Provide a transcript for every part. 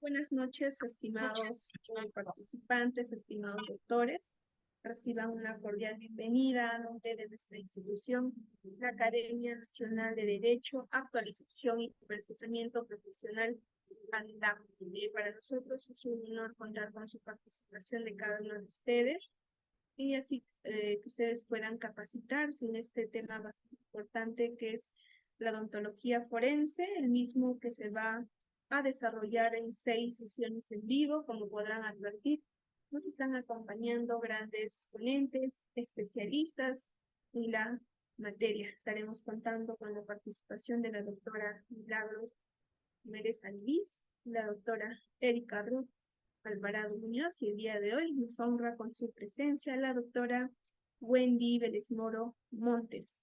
Buenas noches, estimados participantes, estimados doctores. Reciban una cordial bienvenida a nombre de nuestra institución, la Academia Nacional de Derecho, Actualización y Perfeccionamiento Profesional, ANDAP. Para nosotros es un honor contar con su participación de cada uno de ustedes y así que ustedes puedan capacitarse en este tema bastante importante que es la odontología forense, el mismo que se va a desarrollar en 6 sesiones en vivo. Como podrán advertir, nos están acompañando grandes ponentes, especialistas en la materia. Estaremos contando con la participación de la doctora Milagros Mérez Alvis, la doctora Erika Ruth Alvarado Muñoz, y el día de hoy nos honra con su presencia la doctora Wendy Vélez Moro Montes,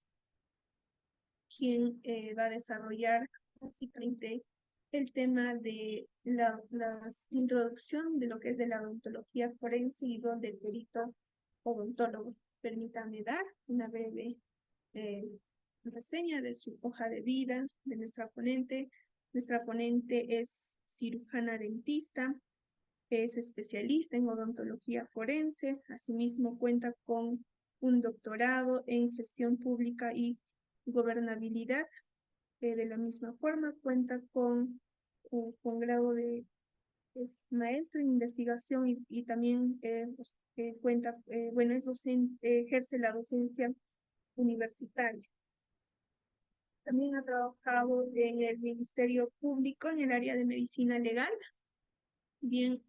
quien va a desarrollar básicamente el tema de la introducción de lo que es de la odontología forense y del perito odontólogo. Permítanme dar una breve reseña de su hoja de vida de nuestra ponente. Nuestra ponente es cirujana dentista, es especialista en odontología forense, asimismo cuenta con un doctorado en gestión pública y gobernabilidad. De la misma forma cuenta con grado de maestro en investigación y también cuenta, bueno, es docente, ejerce la docencia universitaria. También ha trabajado en el Ministerio Público en el área de medicina legal. Bien,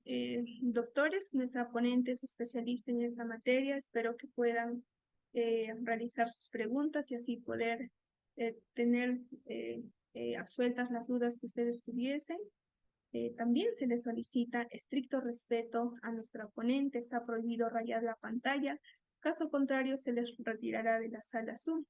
doctores, nuestra ponente es especialista en esta materia. Espero que puedan realizar sus preguntas y así poder tener absueltas las dudas que ustedes tuviesen. También se les solicita estricto respeto a nuestra ponente. Está prohibido rayar la pantalla. Caso contrario, se les retirará de la sala Zoom.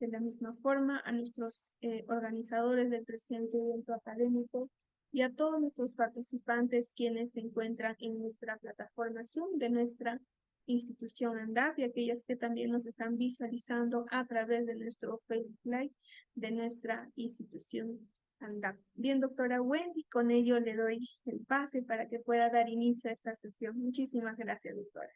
De la misma forma, a nuestros organizadores del presente evento académico y a todos nuestros participantes quienes se encuentran en nuestra plataforma Zoom de nuestra institución ANDAP y aquellas que también nos están visualizando a través de nuestro Facebook Live de nuestra institución ANDAP. Bien, doctora Wendy, con ello le doy el pase para que pueda dar inicio a esta sesión. Muchísimas gracias, doctora.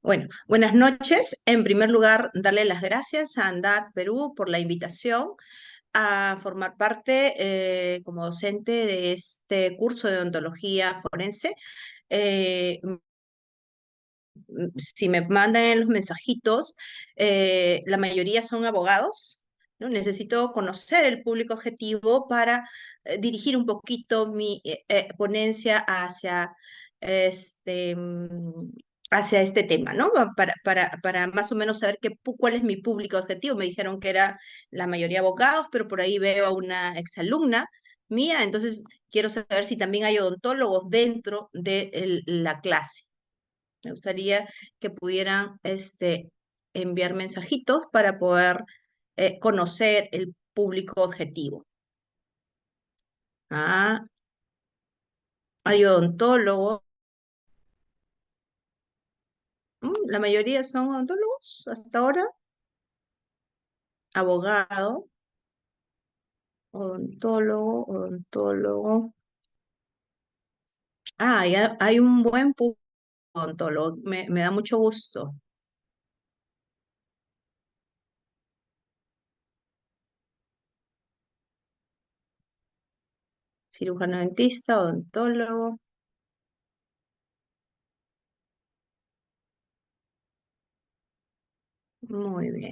Bueno, buenas noches. En primer lugar, darle las gracias a ANDAT Perú por la invitación a formar parte como docente de este curso de odontología forense. Si me mandan en los mensajitos, la mayoría son abogados, ¿no? Necesito conocer el público objetivo para dirigir un poquito mi ponencia este, mm, hacia este tema, ¿no? Para más o menos saber cuál es mi público objetivo. Me dijeron que era la mayoría abogados, pero por ahí veo a una exalumna mía, entonces quiero saber si también hay odontólogos dentro de la clase. Me gustaría que pudieran enviar mensajitos para poder conocer el público objetivo. Ah, hay odontólogos. La mayoría son odontólogos hasta ahora. Abogado, odontólogo. Ah, hay un buen público odontólogo. Me da mucho gusto. Cirujano dentista, odontólogo. Muy bien.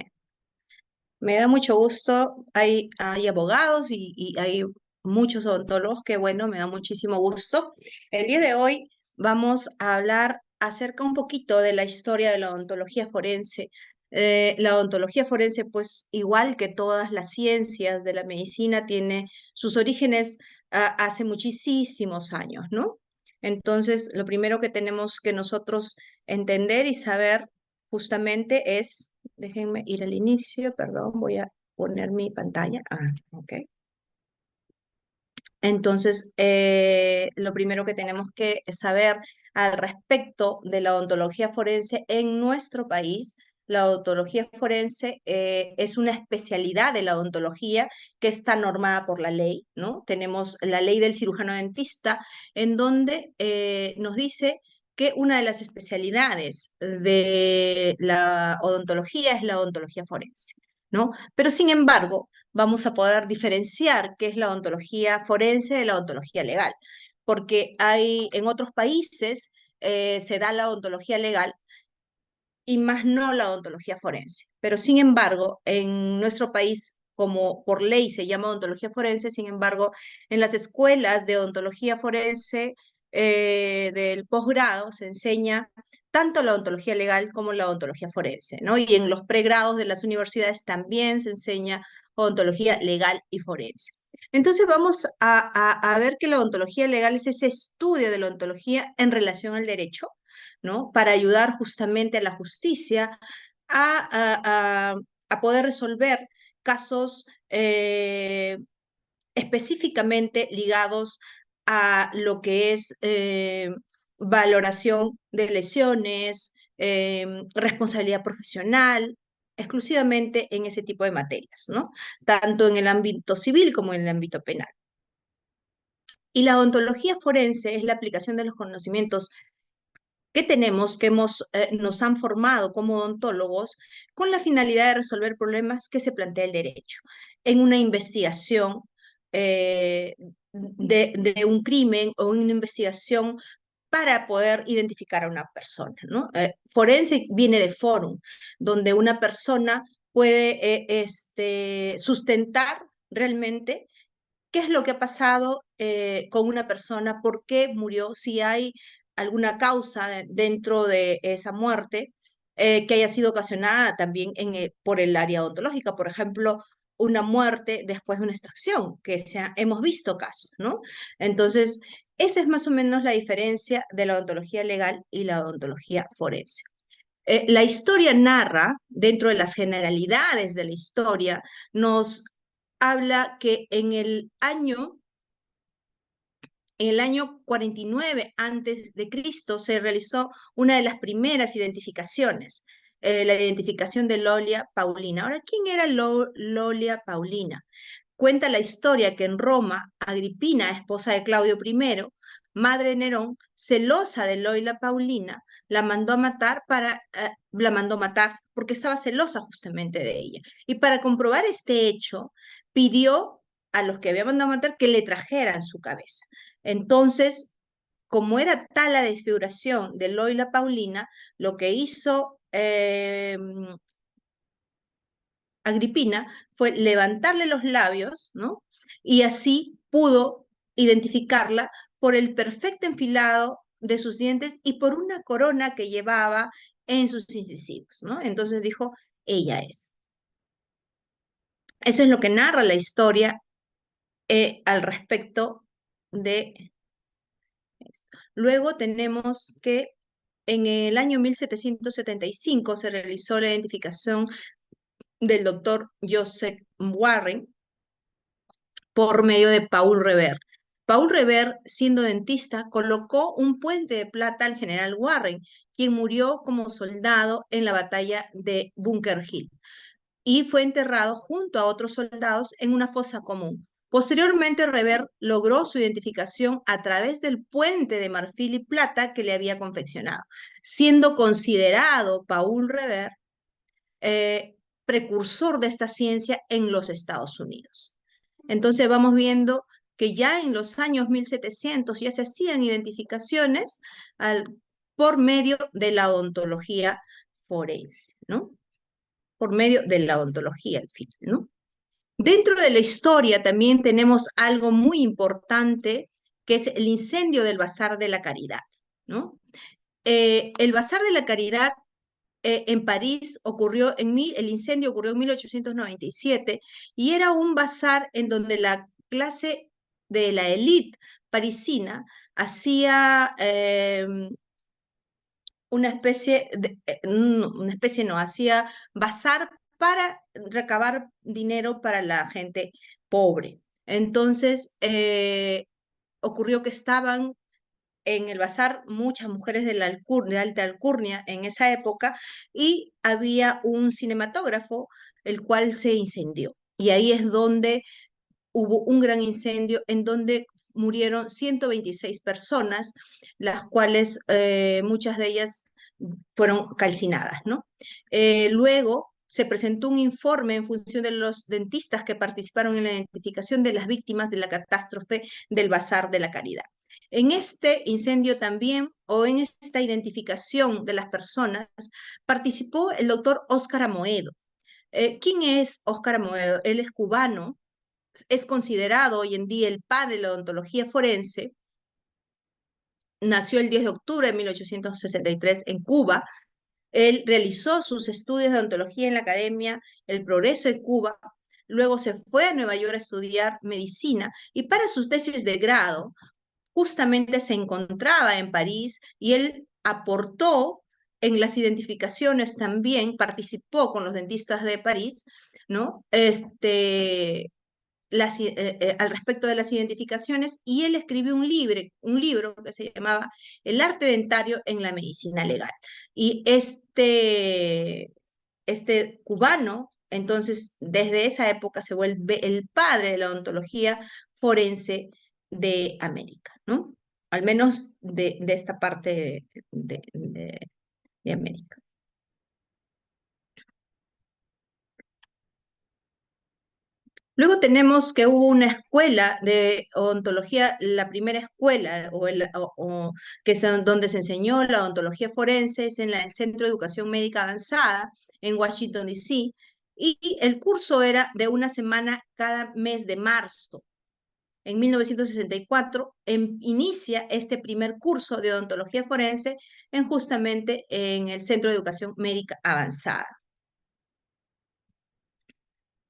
Me da mucho gusto. Hay abogados y hay muchos odontólogos que, bueno, me da muchísimo gusto. El día de hoy vamos a hablar acerca un poquito de la historia de la odontología forense. La odontología forense, pues igual que todas las ciencias de la medicina, tiene sus orígenes hace muchísimos años, ¿no? Entonces, lo primero que tenemos que nosotros entender y saber justamente es, déjenme ir al inicio, perdón, voy a poner mi pantalla. Ok. Entonces, lo primero que tenemos que saber al respecto de la odontología forense en nuestro país, la odontología forense es una especialidad de la odontología que está normada por la ley, ¿no? Tenemos la ley del cirujano dentista, en donde nos dice que una de las especialidades de la odontología es la odontología forense, ¿no? Pero sin embargo, vamos a poder diferenciar qué es la odontología forense de la odontología legal, porque hay en otros países se da la odontología legal y más no la odontología forense. Pero sin embargo, en nuestro país, como por ley se llama odontología forense, sin embargo, en las escuelas de odontología forense del posgrado se enseña tanto la odontología legal como la odontología forense, ¿no? Y en los pregrados de las universidades también se enseña odontología legal y forense. Entonces vamos a ver que la odontología legal es ese estudio de la odontología en relación al derecho, ¿no? Para ayudar justamente a la justicia a poder resolver casos específicamente ligados a lo que es valoración de lesiones, responsabilidad profesional, exclusivamente en ese tipo de materias, ¿no? Tanto en el ámbito civil como en el ámbito penal. Y la ontología forense es la aplicación de los conocimientos que tenemos, nos han formado como odontólogos con la finalidad de resolver problemas que se plantea el derecho en una investigación de un crimen o una investigación para poder identificar a una persona, ¿no? Forense viene de forum, donde una persona puede sustentar realmente qué es lo que ha pasado con una persona, por qué murió, si hay alguna causa dentro de esa muerte que haya sido ocasionada también por el área odontológica, por ejemplo, una muerte después de una extracción, hemos visto casos, ¿no? Entonces, esa es más o menos la diferencia de la odontología legal y la odontología forense. La historia narra, dentro de las generalidades de la historia, nos habla que en el año 49 antes de Cristo se realizó una de las primeras identificaciones, la identificación de Lolia Paulina. Ahora, ¿quién era Lolia Paulina? Cuenta la historia que en Roma, Agripina, esposa de Claudio I, madre de Nerón, celosa de Loila Paulina, la mandó matar porque estaba celosa justamente de ella. Y para comprobar este hecho, pidió a los que había mandado matar que le trajeran su cabeza. Entonces, como era tal la desfiguración de Loila Paulina, lo que hizo Agripina fue levantarle los labios, ¿no? Y así pudo identificarla por el perfecto enfilado de sus dientes y por una corona que llevaba en sus incisivos, ¿no? Entonces dijo, ella es. Eso es lo que narra la historia al respecto de esto. Luego tenemos que en el año 1775 se realizó la identificación del doctor Joseph Warren por medio de Paul Revere. Paul Revere, siendo dentista, colocó un puente de plata al general Warren, quien murió como soldado en la batalla de Bunker Hill y fue enterrado junto a otros soldados en una fosa común. Posteriormente, Revere logró su identificación a través del puente de marfil y plata que le había confeccionado, siendo considerado Paul Revere precursor de esta ciencia en los Estados Unidos. Entonces vamos viendo que ya en los años 1700 ya se hacían identificaciones por medio de la odontología forense, ¿no? Por medio de la odontología, al fin, ¿no? Dentro de la historia también tenemos algo muy importante, que es el incendio del Bazar de la Caridad, ¿no? El Bazar de la Caridad en París el incendio ocurrió en 1897 y era un bazar en donde la clase de la élite parisina hacía hacía bazar para recabar dinero para la gente pobre. Entonces, ocurrió que estaban en el bazar muchas mujeres de la alcurnia, de alta alcurnia en esa época, y había un cinematógrafo, el cual se incendió. Y ahí es donde hubo un gran incendio en donde murieron 126 personas, las cuales muchas de ellas fueron calcinadas, ¿no? Luego se presentó un informe en función de los dentistas que participaron en la identificación de las víctimas de la catástrofe del Bazar de la Caridad. En este incendio también, o en esta identificación de las personas, participó el doctor Óscar Amoedo. ¿Quién es Óscar Amoedo? Él es cubano, es considerado hoy en día el padre de la odontología forense. Nació el 10 de octubre de 1863 en Cuba. Él realizó sus estudios de odontología en la Academia El Progreso de Cuba. Luego se fue a Nueva York a estudiar medicina y para sus tesis de grado justamente se encontraba en París y él aportó en las identificaciones también, participó con los dentistas de París, ¿no? Al respecto de las identificaciones y él escribió un libro que se llamaba El arte dentario en la medicina legal. Y este cubano, entonces, desde esa época se vuelve el padre de la odontología forense de América, ¿no? Al menos de esta parte de América. Luego tenemos que hubo una escuela de odontología, la primera escuela que es donde se enseñó la odontología forense es en el Centro de Educación Médica Avanzada en Washington, D.C. Y el curso era de una semana cada mes de marzo. En 1964 inicia este primer curso de odontología forense justamente en el Centro de Educación Médica Avanzada.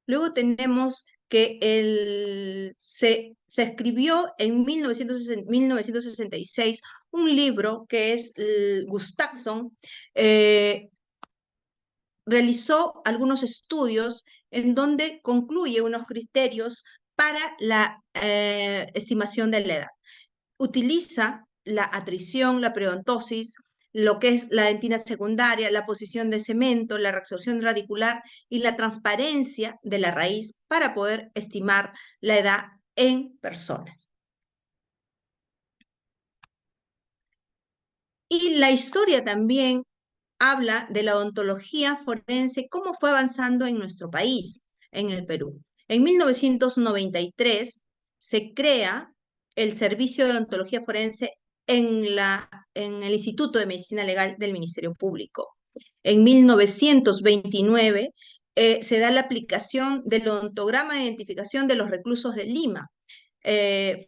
Luego tenemos que se escribió en 1966 un libro que es Gustafsson, realizó algunos estudios en donde concluye unos criterios para la estimación de la edad. Utiliza la atrición, la periodontosis, lo que es la dentina secundaria, la posición de cemento, la reabsorción radicular y la transparencia de la raíz para poder estimar la edad en personas. Y la historia también habla de la odontología forense, cómo fue avanzando en nuestro país, en el Perú. En 1993 se crea el Servicio de Odontología Forense en el Instituto de Medicina Legal del Ministerio Público. En 1929 se da la aplicación del odontograma de identificación de los reclusos de Lima, eh,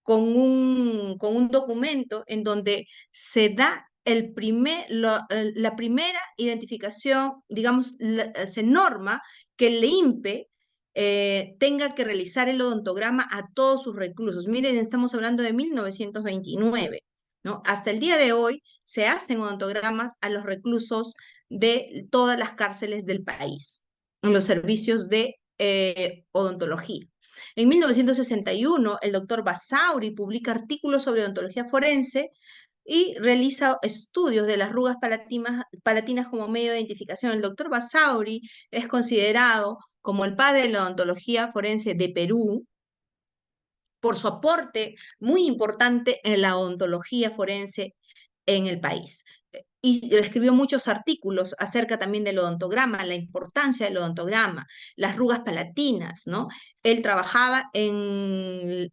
con un documento en donde se da la primera identificación, digamos, se norma que el INPE tenga que realizar el odontograma a todos sus reclusos. Miren, estamos hablando de 1929, ¿no? Hasta el día de hoy se hacen odontogramas a los reclusos de todas las cárceles del país, en los servicios de odontología. En 1961, el doctor Basauri publica artículos sobre odontología forense y realiza estudios de las arrugas palatinas como medio de identificación. El doctor Basauri es considerado como el padre de la odontología forense de Perú por su aporte muy importante en la odontología forense en el país. Y escribió muchos artículos acerca también del odontograma, la importancia del odontograma, las arrugas palatinas, ¿no? Él trabajaba en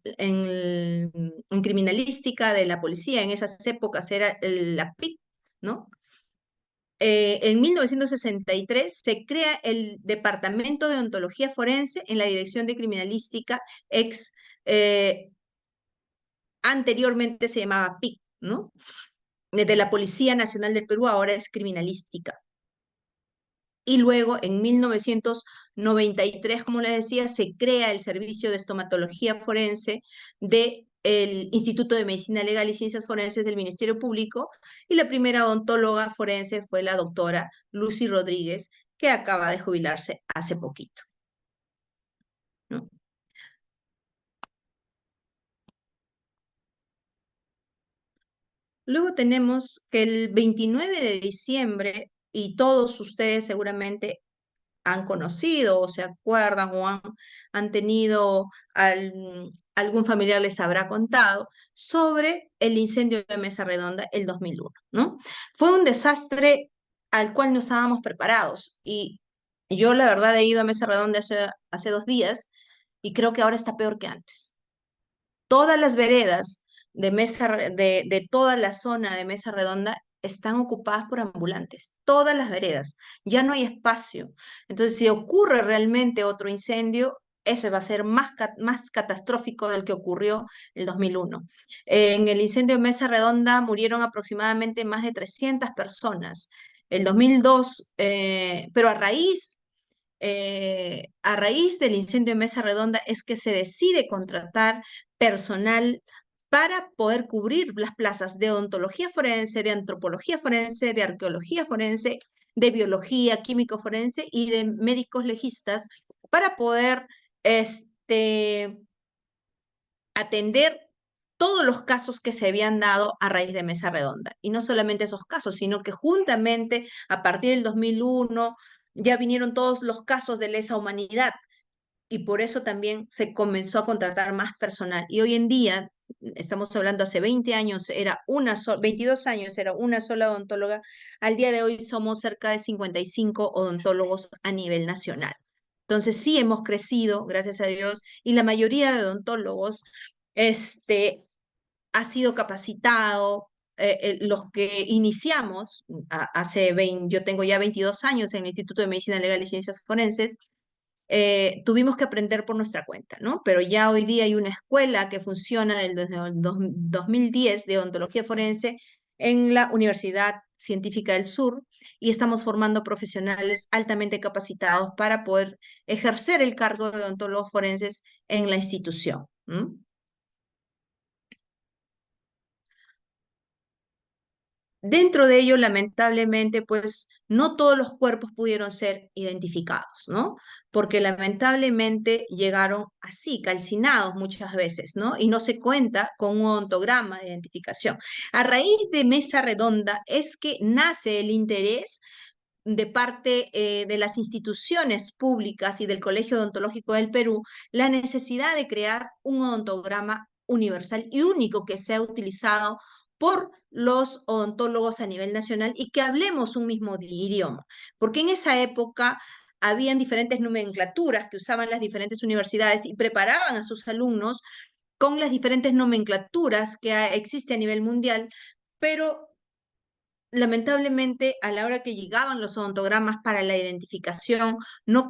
criminalística de la policía, en esas épocas era la PIC, ¿no? En 1963 se crea el Departamento de Odontología Forense en la Dirección de Criminalística eh, anteriormente se llamaba PIC, ¿no? De la Policía Nacional del Perú, ahora es criminalística. Y luego, en 1993, como les decía, se crea el Servicio de Estomatología Forense del Instituto de Medicina Legal y Ciencias Forenses del Ministerio Público, y la primera odontóloga forense fue la doctora Lucy Rodríguez, que acaba de jubilarse hace poquito, ¿no? Luego tenemos que el 29 de diciembre, y todos ustedes seguramente han conocido o se acuerdan o han tenido algún familiar les habrá contado sobre el incendio de Mesa Redonda el 2001, ¿no? Fue un desastre al cual no estábamos preparados y yo la verdad he ido a Mesa Redonda hace 2 días y creo que ahora está peor que antes. Todas las veredas de toda la zona de Mesa Redonda están ocupadas por ambulantes, todas las veredas, ya no hay espacio. Entonces, si ocurre realmente otro incendio, ese va a ser más catastrófico del que ocurrió el 2001. En el incendio de Mesa Redonda murieron aproximadamente más de 300 personas. El 2002, pero a raíz del incendio de Mesa Redonda es que se decide contratar personal para poder cubrir las plazas de odontología forense, de antropología forense, de arqueología forense, de biología, químico forense y de médicos legistas para poder atender todos los casos que se habían dado a raíz de Mesa Redonda. Y no solamente esos casos, sino que juntamente a partir del 2001 ya vinieron todos los casos de lesa humanidad y por eso también se comenzó a contratar más personal. Y hoy en día, estamos hablando hace 20 años, 22 años era una sola odontóloga, al día de hoy somos cerca de 55 odontólogos a nivel nacional. Entonces sí hemos crecido, gracias a Dios, y la mayoría de odontólogos ha sido capacitado. Los que iniciamos yo tengo ya 22 años en el Instituto de Medicina Legal y Ciencias Forenses, tuvimos que aprender por nuestra cuenta, ¿no? Pero ya hoy día hay una escuela que funciona desde el 2010 de odontología forense en la Universidad Científica del Sur y estamos formando profesionales altamente capacitados para poder ejercer el cargo de odontólogos forenses en la institución. Dentro de ello, lamentablemente, pues no todos los cuerpos pudieron ser identificados, ¿no? Porque lamentablemente llegaron así, calcinados muchas veces, ¿no? Y no se cuenta con un ontograma de identificación. A raíz de Mesa Redonda es que nace el interés de parte de las instituciones públicas y del Colegio Odontológico del Perú, la necesidad de crear un odontograma universal y único que sea utilizado por los odontólogos a nivel nacional y que hablemos un mismo idioma, porque en esa época habían diferentes nomenclaturas que usaban las diferentes universidades y preparaban a sus alumnos con las diferentes nomenclaturas que existe a nivel mundial, pero lamentablemente, a la hora que llegaban los odontogramas para la identificación, no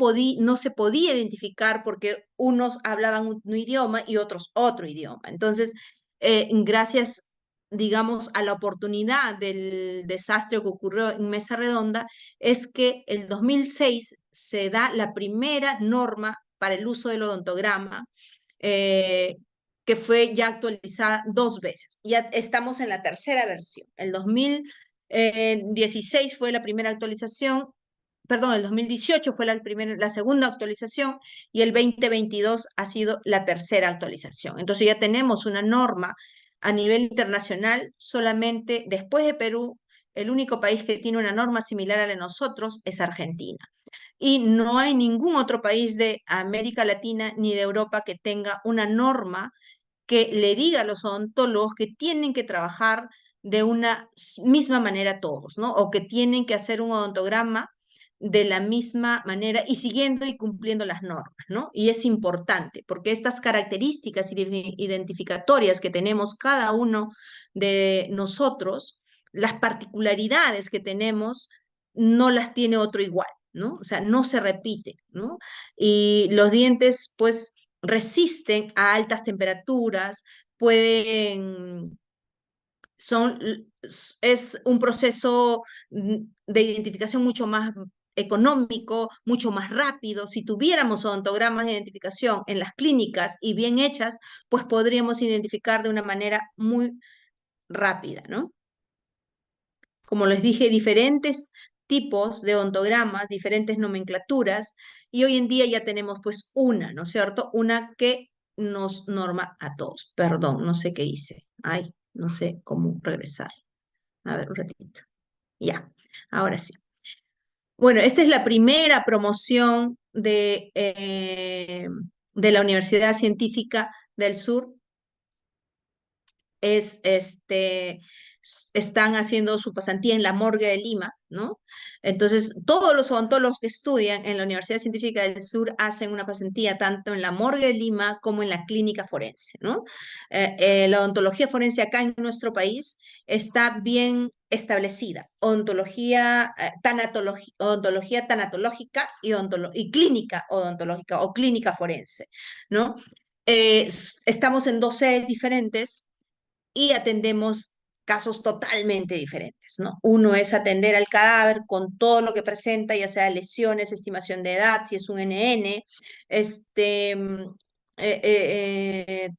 se podía identificar porque unos hablaban un idioma y otros otro idioma. Entonces, gracias, digamos, a la oportunidad del desastre que ocurrió en Mesa Redonda, es que el 2006 se da la primera norma para el uso del odontograma, eh, que fue ya actualizada 2 veces. Ya estamos en la tercera versión. El 2016 fue la primera actualización, perdón, el 2018 fue la segunda actualización y el 2022 ha sido la tercera actualización. Entonces ya tenemos una norma a nivel internacional, solamente después de Perú, el único país que tiene una norma similar a la de nosotros es Argentina. Y no hay ningún otro país de América Latina ni de Europa que tenga una norma que le diga a los odontólogos que tienen que trabajar de una misma manera todos, ¿no? O que tienen que hacer un odontograma de la misma manera y siguiendo y cumpliendo las normas, ¿no? Y es importante porque estas características identificatorias que tenemos cada uno de nosotros, las particularidades que tenemos, no las tiene otro igual, ¿no? O sea, no se repite, ¿no? Y los dientes, pues, resisten a altas temperaturas, pueden, son, es un proceso de identificación mucho más económico, mucho más rápido. Si tuviéramos odontogramas de identificación en las clínicas y bien hechas, pues podríamos identificar de una manera muy rápida, ¿no? Como les dije, diferentes tipos de ontogramas, diferentes nomenclaturas, y hoy en día ya tenemos pues una, ¿no es cierto? Una que nos norma a todos. Perdón, no sé qué hice. Ay, no sé cómo regresar. A ver, un ratito. Ya, ahora sí. Bueno, esta es la primera promoción de la Universidad Científica del Sur. Están haciendo su pasantía en la Morgue de Lima, ¿no? Entonces, todos los odontólogos que estudian en la Universidad Científica del Sur hacen una pasantía tanto en la Morgue de Lima como en la clínica forense, ¿no? La odontología forense acá en nuestro país está bien establecida. Odontología tanatológica y clínica odontológica o clínica forense, ¿no? Estamos en dos sedes diferentes y atendemos casos totalmente diferentes, ¿no? Uno es atender al cadáver con todo lo que presenta, ya sea lesiones, estimación de edad, si es un NN, eh, eh, eh,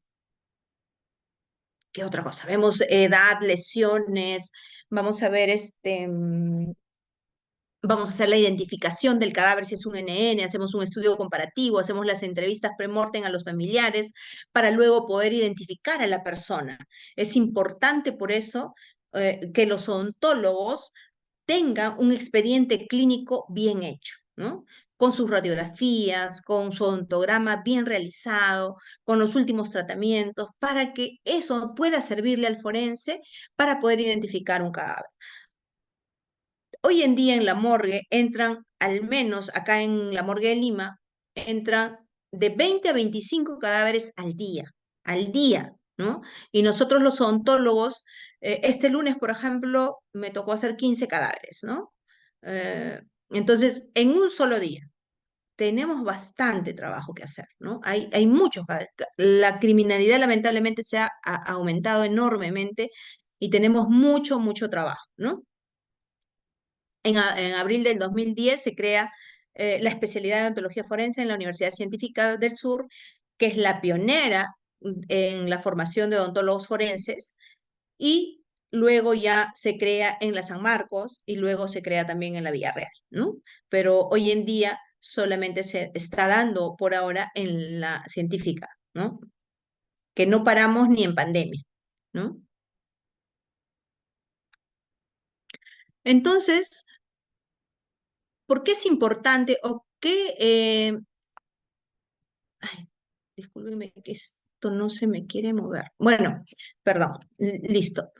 ¿qué otra cosa? Vemos edad, lesiones, vamos a ver vamos a hacer la identificación del cadáver si es un NN, hacemos un estudio comparativo, hacemos las entrevistas pre-mortem a los familiares para luego poder identificar a la persona. Es importante por eso que los odontólogos tengan un expediente clínico bien hecho, ¿no? Con sus radiografías, con su odontograma bien realizado, con los últimos tratamientos, para que eso pueda servirle al forense para poder identificar un cadáver. Hoy en día en la morgue entran, al menos acá en la morgue de Lima, entran de 20 a 25 cadáveres al día, ¿no? Y nosotros los odontólogos, este lunes, por ejemplo, me tocó hacer 15 cadáveres, ¿no? Entonces, en un solo día, tenemos bastante trabajo que hacer, ¿no? Hay muchos cadáveres. La criminalidad lamentablemente se ha aumentado enormemente y tenemos mucho, mucho trabajo, ¿no? En abril del 2010 se crea la especialidad de odontología forense en la Universidad Científica del Sur, que es la pionera en la formación de odontólogos forenses, y luego ya se crea en la San Marcos y luego se crea también en la Villarreal, ¿no? Pero hoy en día solamente se está dando por ahora en la científica, ¿no? Que no paramos ni en pandemia, ¿no? Entonces, ¿por qué es importante o qué ay, discúlpeme que esto no se me quiere mover. Bueno, perdón, listo.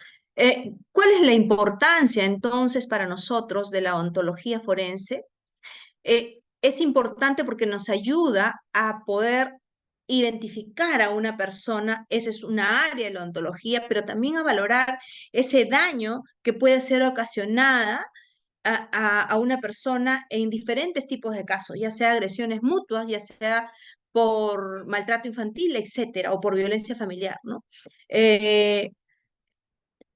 ¿Cuál es la importancia entonces para nosotros de la ontología forense? Es importante porque nos ayuda a poder identificar a una persona, esa es una área de la ontología, pero también a valorar ese daño que puede ser ocasionada a una persona en diferentes tipos de casos, ya sea agresiones mutuas, ya sea por maltrato infantil, etcétera, o por violencia familiar, ¿no? Eh,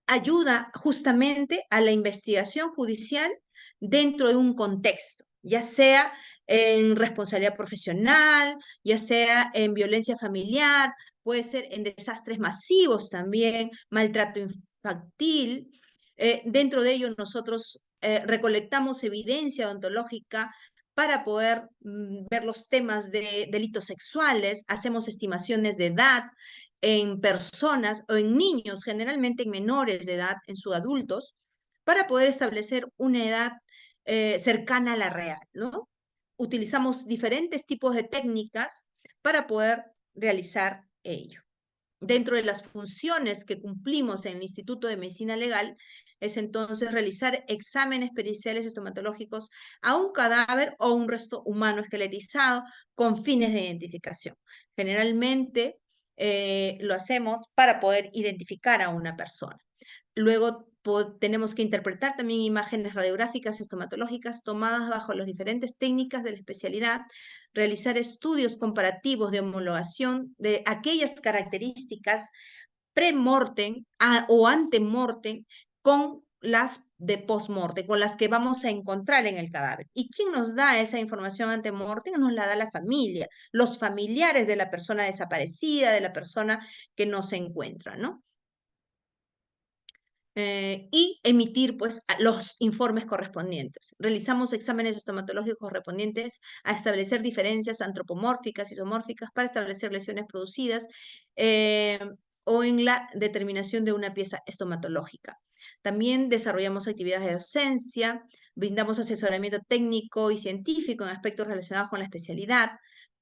Ayuda justamente a la investigación judicial dentro de un contexto, ya sea en responsabilidad profesional, ya sea en violencia familiar, puede ser en desastres masivos también, maltrato infantil. Dentro de ello nosotros recolectamos evidencia odontológica para poder ver los temas de delitos sexuales, hacemos estimaciones de edad, en personas o en niños, generalmente en menores de edad, en sus adultos, para poder establecer una edad cercana a la real, ¿no? Utilizamos diferentes tipos de técnicas para poder realizar ello. Dentro de las funciones que cumplimos en el Instituto de Medicina Legal es entonces realizar exámenes periciales estomatológicos a un cadáver o un resto humano esqueletizado con fines de identificación. Generalmente lo hacemos para poder identificar a una persona. Luego tenemos que interpretar también imágenes radiográficas estomatológicas tomadas bajo las diferentes técnicas de la especialidad, realizar estudios comparativos de homologación de aquellas características pre-mortem o ante-mortem con las de post-mortem, con las que vamos a encontrar en el cadáver. ¿Y quién nos da esa información ante-mortem? Nos la da la familia, los familiares de la persona desaparecida, de la persona que no se encuentra, ¿no? Y emitir pues los informes correspondientes. Realizamos exámenes estomatológicos correspondientes a establecer diferencias antropomórficas, isomórficas, para establecer lesiones producidas o en la determinación de una pieza estomatológica. También desarrollamos actividades de docencia, brindamos asesoramiento técnico y científico en aspectos relacionados con la especialidad,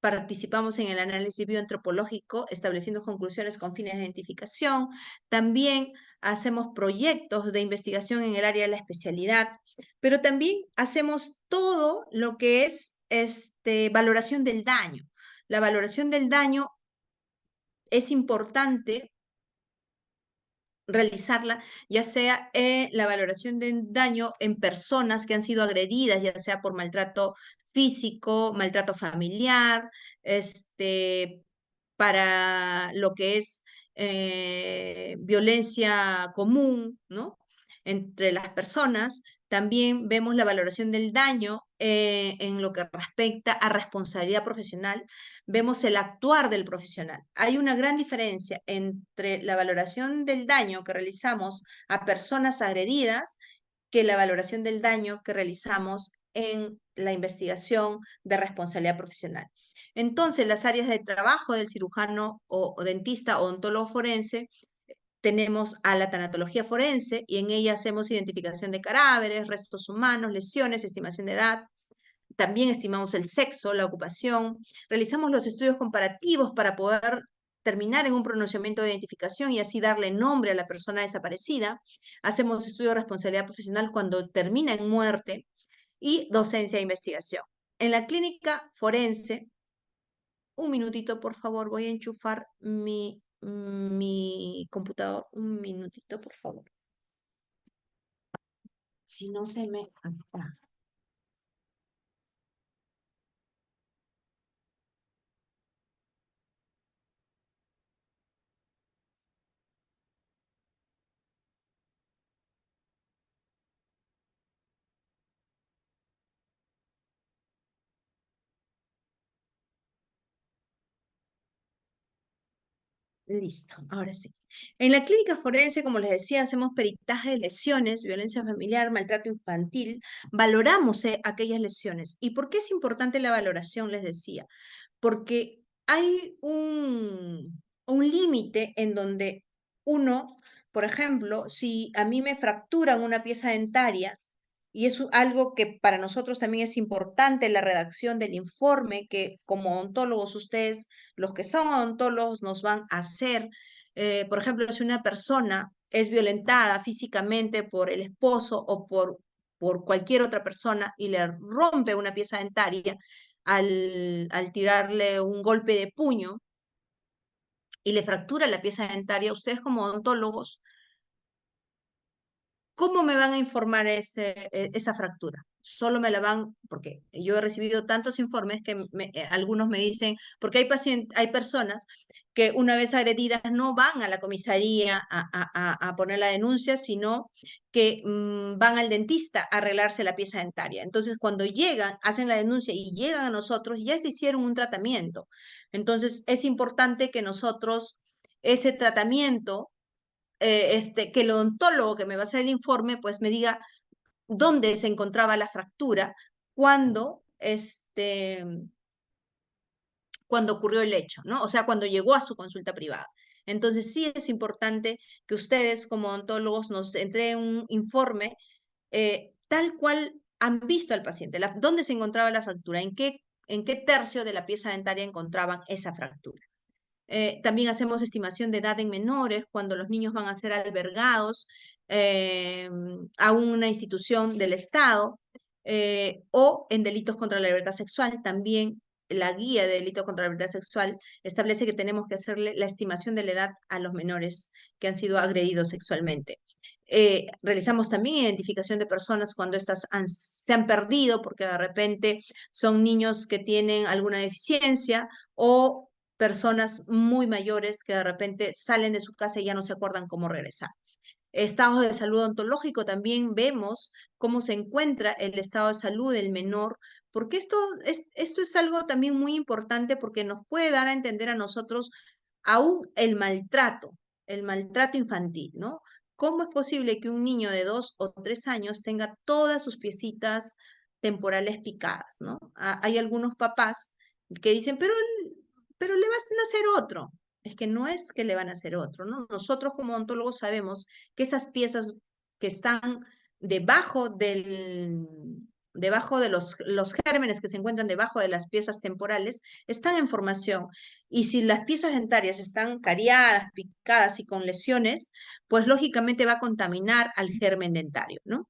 participamos en el análisis bioantropológico, estableciendo conclusiones con fines de identificación. También hacemos proyectos de investigación en el área de la especialidad, pero también hacemos todo lo que es valoración del daño. La valoración del daño es importante realizarla, ya sea la valoración del daño en personas que han sido agredidas, ya sea por maltrato físico, maltrato familiar, para lo que es violencia común, ¿no? Entre las personas. También vemos la valoración del daño en lo que respecta a responsabilidad profesional. Vemos el actuar del profesional. Hay una gran diferencia entre la valoración del daño que realizamos a personas agredidas que la valoración del daño que realizamos en la investigación de responsabilidad profesional. Entonces, las áreas de trabajo del cirujano o dentista o odontólogo forense, tenemos a la tanatología forense y en ella hacemos identificación de cadáveres, restos humanos, lesiones, estimación de edad. También estimamos el sexo, la ocupación, realizamos los estudios comparativos para poder terminar en un pronunciamiento de identificación y así darle nombre a la persona desaparecida. Hacemos estudio de responsabilidad profesional cuando termina en muerte y docencia e investigación. En la clínica forense, un minutito, por favor, voy a enchufar mi computador. Un minutito, por favor. Si no se me... Listo, ahora sí. En la clínica forense, como les decía, hacemos peritaje de lesiones, violencia familiar, maltrato infantil, valoramos aquellas lesiones. ¿Y por qué es importante la valoración? Les decía, porque hay un límite en donde uno, por ejemplo, si a mí me fracturan una pieza dentaria, y es algo que para nosotros también es importante, la redacción del informe, que como odontólogos ustedes, los que son odontólogos, nos van a hacer. Por ejemplo, si una persona es violentada físicamente por el esposo o por cualquier otra persona y le rompe una pieza dentaria al tirarle un golpe de puño y le fractura la pieza dentaria, ustedes como odontólogos, ¿cómo me van a informar esa fractura? Solo me la van, porque yo he recibido tantos informes que algunos me dicen, porque hay personas que una vez agredidas no van a la comisaría a poner la denuncia, sino que van al dentista a arreglarse la pieza dentaria. Entonces, cuando llegan, hacen la denuncia y llegan a nosotros, ya se hicieron un tratamiento. Entonces, es importante que nosotros ese tratamiento que el odontólogo que me va a hacer el informe, pues me diga dónde se encontraba la fractura, cuando, cuando ocurrió el hecho, ¿no? O sea, cuando llegó a su consulta privada. Entonces, sí es importante que ustedes como odontólogos nos entreguen un informe tal cual han visto al paciente, dónde se encontraba la fractura, en qué tercio de la pieza dentaria encontraban esa fractura. También hacemos estimación de edad en menores cuando los niños van a ser albergados a una institución del Estado o en delitos contra la libertad sexual. También la guía de delitos contra la libertad sexual establece que tenemos que hacerle la estimación de la edad a los menores que han sido agredidos sexualmente. Realizamos también identificación de personas cuando éstas se han perdido porque de repente son niños que tienen alguna deficiencia o personas muy mayores que de repente salen de su casa y ya no se acuerdan cómo regresar. Estados de salud ontológico, también vemos cómo se encuentra el estado de salud del menor, porque esto es algo también muy importante porque nos puede dar a entender a nosotros aún el maltrato infantil, ¿no? ¿Cómo es posible que un niño de 2 o 3 años tenga todas sus piecitas temporales picadas, ¿no? Hay algunos papás que dicen, pero le va a nacer otro. Es que no es que le van a hacer otro, ¿no? Nosotros como odontólogos sabemos que esas piezas que están debajo debajo de los gérmenes que se encuentran debajo de las piezas temporales, están en formación. Y si las piezas dentarias están cariadas, picadas y con lesiones, pues lógicamente va a contaminar al germen dentario, ¿no?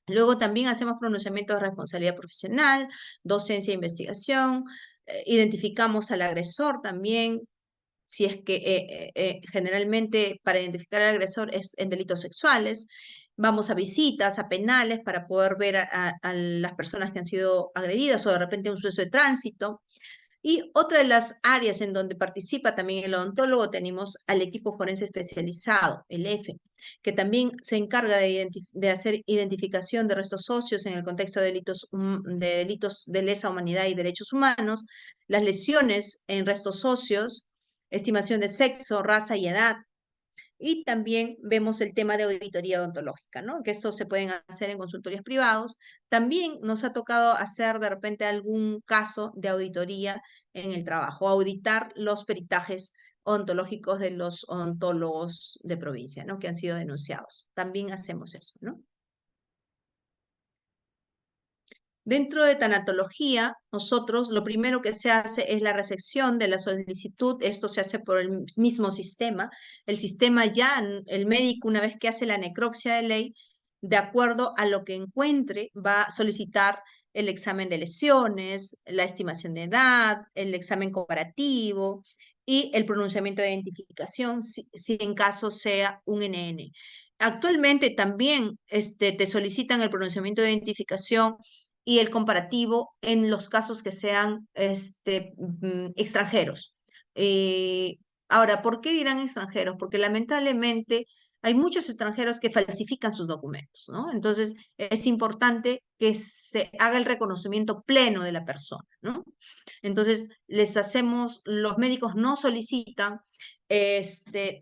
Luego también hacemos pronunciamientos de responsabilidad profesional, docencia e investigación, identificamos al agresor también, si es que generalmente para identificar al agresor es en delitos sexuales. Vamos a visitas, a penales para poder ver a las personas que han sido agredidas o de repente un suceso de tránsito. Y otra de las áreas en donde participa también el odontólogo, tenemos al equipo forense especializado, el EFE, que también se encarga de hacer identificación de restos óseos en el contexto de delitos de lesa humanidad y derechos humanos, las lesiones en restos óseos, estimación de sexo, raza y edad, y también vemos el tema de auditoría odontológica, ¿no? Que esto se pueden hacer en consultorios privados. También nos ha tocado hacer de repente algún caso de auditoría en el trabajo, auditar los peritajes odontológicos de los odontólogos de provincia, ¿no? Que han sido denunciados. También hacemos eso, ¿no? Dentro de tanatología, nosotros lo primero que se hace es la recepción de la solicitud. Esto se hace por el mismo sistema. El sistema ya, el médico, una vez que hace la necropsia de ley, de acuerdo a lo que encuentre, va a solicitar el examen de lesiones, la estimación de edad, el examen comparativo y el pronunciamiento de identificación, si en caso sea un NN. Actualmente también te solicitan el pronunciamiento de identificación y el comparativo en los casos que sean extranjeros. Ahora, ¿por qué dirán extranjeros? Porque lamentablemente hay muchos extranjeros que falsifican sus documentos, ¿no? Entonces, es importante que se haga el reconocimiento pleno de la persona, ¿no? Entonces, los médicos no solicitan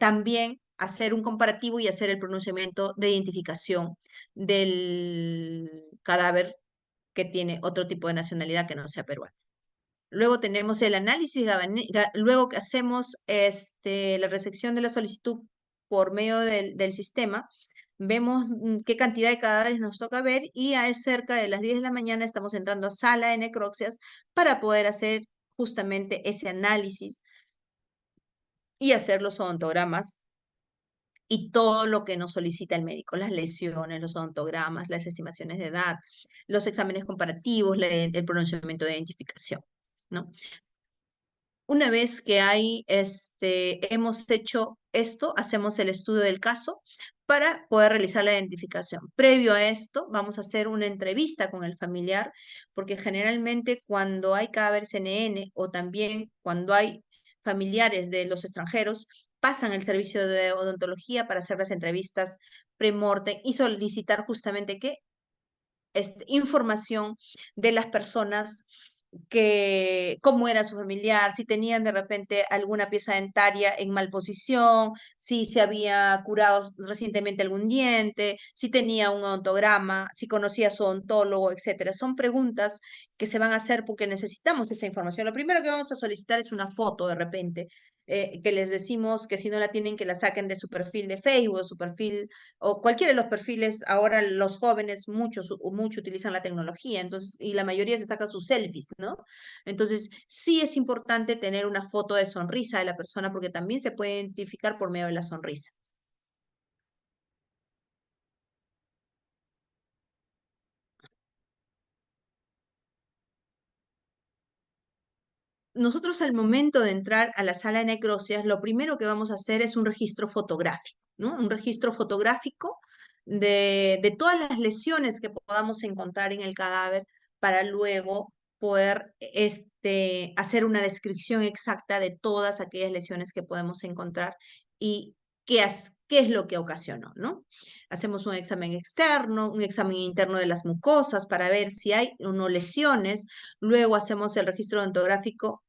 también hacer un comparativo y hacer el pronunciamiento de identificación del cadáver que tiene otro tipo de nacionalidad que no sea peruana. Luego tenemos el análisis, luego que hacemos la recepción de la solicitud por medio del sistema, vemos qué cantidad de cadáveres nos toca ver y a cerca de las 10 de la mañana estamos entrando a sala de necropsias para poder hacer justamente ese análisis y hacer los odontogramas y todo lo que nos solicita el médico, las lesiones, los odontogramas, las estimaciones de edad, los exámenes comparativos, el pronunciamiento de identificación, ¿no? Una vez que hemos hecho esto, hacemos el estudio del caso para poder realizar la identificación. Previo a esto, vamos a hacer una entrevista con el familiar, porque generalmente cuando hay cadáveres NN o también cuando hay familiares de los extranjeros, pasan el servicio de odontología para hacer las entrevistas pre-mortem y solicitar justamente qué información de las personas, cómo era su familiar, si tenían de repente alguna pieza dentaria en mal posición, si se había curado recientemente algún diente, si tenía un odontograma, si conocía a su odontólogo, etcétera. Son preguntas que se van a hacer porque necesitamos esa información. Lo primero que vamos a solicitar es una foto de repente, que les decimos que si no la tienen, que la saquen de su perfil de Facebook, o su perfil o cualquiera de los perfiles. Ahora los jóvenes mucho utilizan la tecnología, entonces, y la mayoría se saca sus selfies, ¿no? Entonces, sí es importante tener una foto de sonrisa de la persona porque también se puede identificar por medio de la sonrisa. Nosotros al momento de entrar a la sala de necropsias, lo primero que vamos a hacer es un registro fotográfico, ¿no? Un registro fotográfico de todas las lesiones que podamos encontrar en el cadáver para luego poder hacer una descripción exacta de todas aquellas lesiones que podemos encontrar y qué es lo que ocasionó, ¿no? Hacemos un examen externo, un examen interno de las mucosas para ver si hay o no lesiones. Luego hacemos el registro odontográfico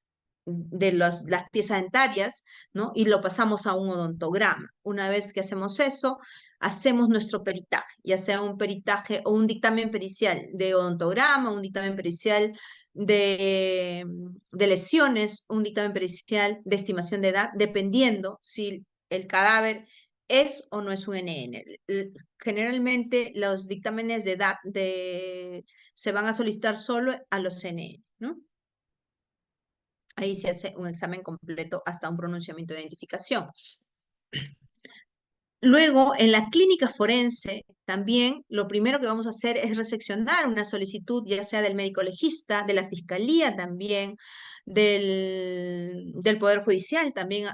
de las piezas dentarias, ¿no? Y lo pasamos a un odontograma. Una vez que hacemos eso, hacemos nuestro peritaje, ya sea un peritaje o un dictamen pericial de odontograma, un dictamen pericial de lesiones, un dictamen pericial de estimación de edad, dependiendo si el cadáver ¿es o no es un NN? Generalmente los dictámenes de edad se van a solicitar solo a los NN, ¿no? Ahí se hace un examen completo hasta un pronunciamiento de identificación. Luego, en la clínica forense, también lo primero que vamos a hacer es recepcionar una solicitud, ya sea del médico legista, de la fiscalía también, del Poder Judicial, también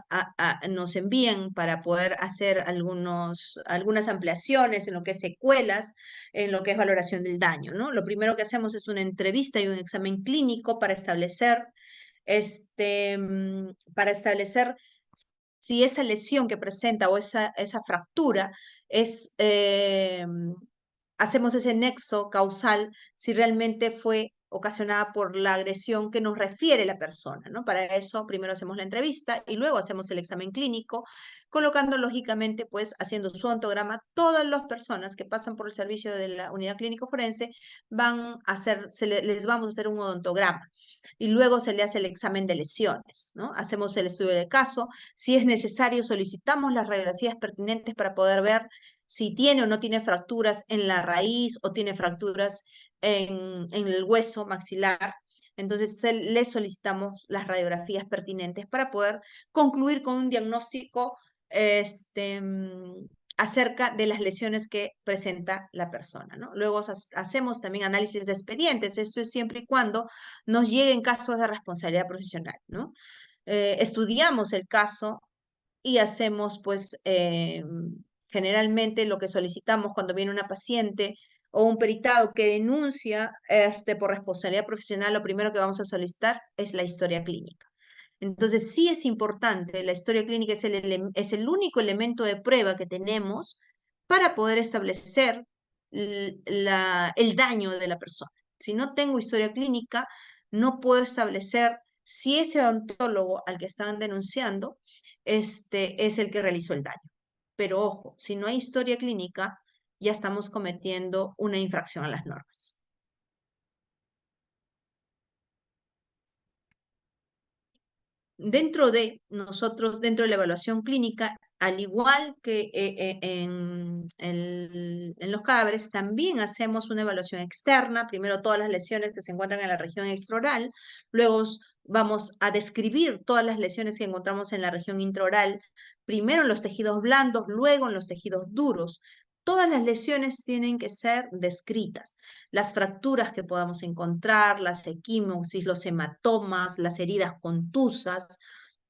nos envían para poder hacer algunas ampliaciones en lo que es secuelas, en lo que es valoración del daño, ¿no? Lo primero que hacemos es una entrevista y un examen clínico para establecer si esa lesión que presenta o esa fractura es, hacemos ese nexo causal si realmente fue ocasionada por la agresión que nos refiere la persona, ¿no? Para eso primero hacemos la entrevista y luego hacemos el examen clínico, colocando lógicamente, pues, haciendo su ontograma, todas las personas que pasan por el servicio de la unidad clínico forense van a hacer, les vamos a hacer un odontograma y luego se le hace el examen de lesiones, ¿no? Hacemos el estudio del caso, si es necesario solicitamos las radiografías pertinentes para poder ver si tiene o no tiene fracturas en la raíz o tiene fracturas en el hueso maxilar. Entonces le solicitamos las radiografías pertinentes para poder concluir con un diagnóstico acerca de las lesiones que presenta la persona, ¿no? Luego hacemos también análisis de expedientes, esto es siempre y cuando nos lleguen casos de responsabilidad profesional, ¿no? Estudiamos el caso y hacemos, pues, generalmente lo que solicitamos cuando viene una paciente o un peritado que denuncia por responsabilidad profesional, lo primero que vamos a solicitar es la historia clínica. Entonces, sí es importante, la historia clínica es el único elemento de prueba que tenemos para poder establecer el daño de la persona. Si no tengo historia clínica, no puedo establecer si ese odontólogo al que están denunciando es el que realizó el daño. Pero ojo, si no hay historia clínica, ya estamos cometiendo una infracción a las normas. Dentro de nosotros, dentro de la evaluación clínica, al igual que en los cadáveres, también hacemos una evaluación externa. Primero todas las lesiones que se encuentran en la región extraoral, luego vamos a describir todas las lesiones que encontramos en la región intraoral, primero en los tejidos blandos, luego en los tejidos duros. Todas las lesiones tienen que ser descritas. Las fracturas que podamos encontrar, las equimosis, los hematomas, las heridas contusas,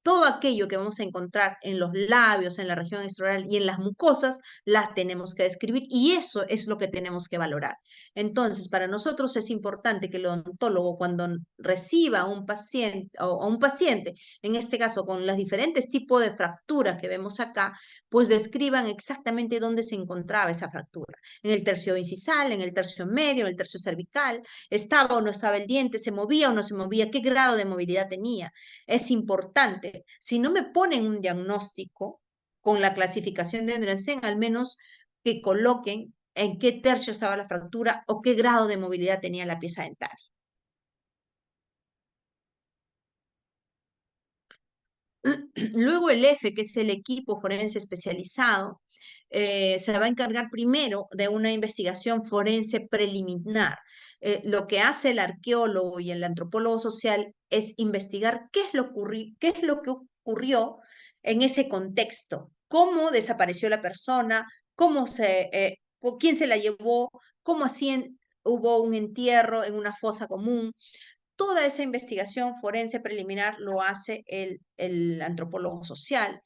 todo aquello que vamos a encontrar en los labios, en la región extraoral y en las mucosas, las tenemos que describir y eso es lo que tenemos que valorar. Entonces, para nosotros es importante que el odontólogo, cuando reciba a un paciente, en este caso con los diferentes tipos de fracturas que vemos acá, pues describan exactamente dónde se encontraba esa fractura. En el tercio incisal, en el tercio medio, en el tercio cervical, estaba o no estaba el diente, se movía o no se movía, qué grado de movilidad tenía. Es importante. Si no me ponen un diagnóstico con la clasificación de Andresen, al menos que coloquen en qué tercio estaba la fractura o qué grado de movilidad tenía la pieza dental. Luego el F, que es el equipo forense especializado, se va a encargar primero de una investigación forense preliminar. Lo que hace el arqueólogo y el antropólogo social es investigar qué es lo que ocurrió en ese contexto, cómo desapareció la persona, quién se la llevó, cómo así hubo un entierro en una fosa común. Toda esa investigación forense preliminar lo hace el antropólogo social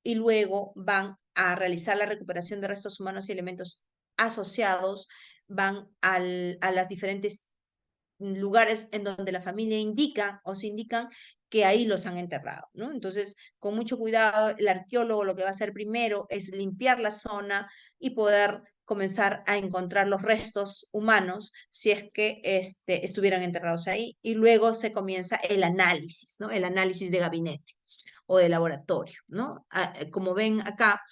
y luego van a realizar la recuperación de restos humanos y elementos asociados, van a las diferentes lugares en donde la familia indica o se indican que ahí los han enterrado, ¿no? Entonces, con mucho cuidado, el arqueólogo lo que va a hacer primero es limpiar la zona y poder comenzar a encontrar los restos humanos si es que estuvieran enterrados ahí y luego se comienza el análisis, ¿no? El análisis de gabinete o de laboratorio, ¿no? Como ven acá,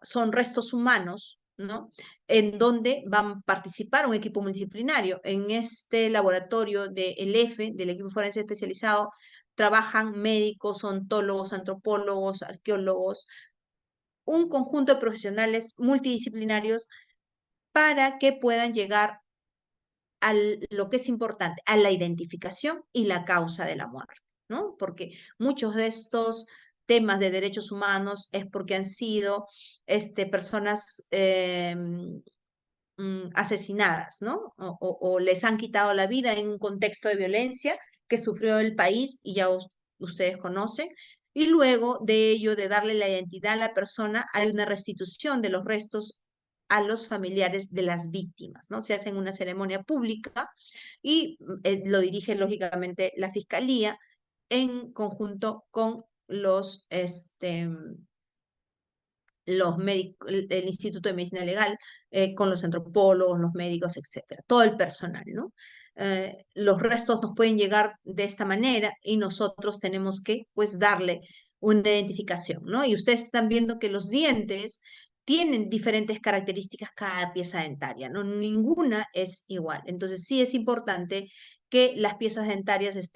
son restos humanos, ¿no? En donde van a participar un equipo multidisciplinario. En este laboratorio del F, del equipo forense especializado, trabajan médicos, ontólogos, antropólogos, arqueólogos, un conjunto de profesionales multidisciplinarios para que puedan llegar a lo que es importante, a la identificación y la causa de la muerte, ¿no? Porque muchos de estos temas de derechos humanos es porque han sido personas asesinadas, ¿no? O les han quitado la vida en un contexto de violencia que sufrió el país y ya ustedes conocen. Y luego de ello, de darle la identidad a la persona, hay una restitución de los restos a los familiares de las víctimas, ¿no? Se hace en una ceremonia pública y lo dirige lógicamente la fiscalía en conjunto con los médicos, el Instituto de Medicina Legal, con los antropólogos, los médicos, etcétera, todo el personal, ¿no? Los restos nos pueden llegar de esta manera y nosotros tenemos que, pues, darle una identificación, ¿no? Y ustedes están viendo que los dientes tienen diferentes características cada pieza dentaria, ¿no? Ninguna es igual. Entonces, sí es importante que las piezas dentarias se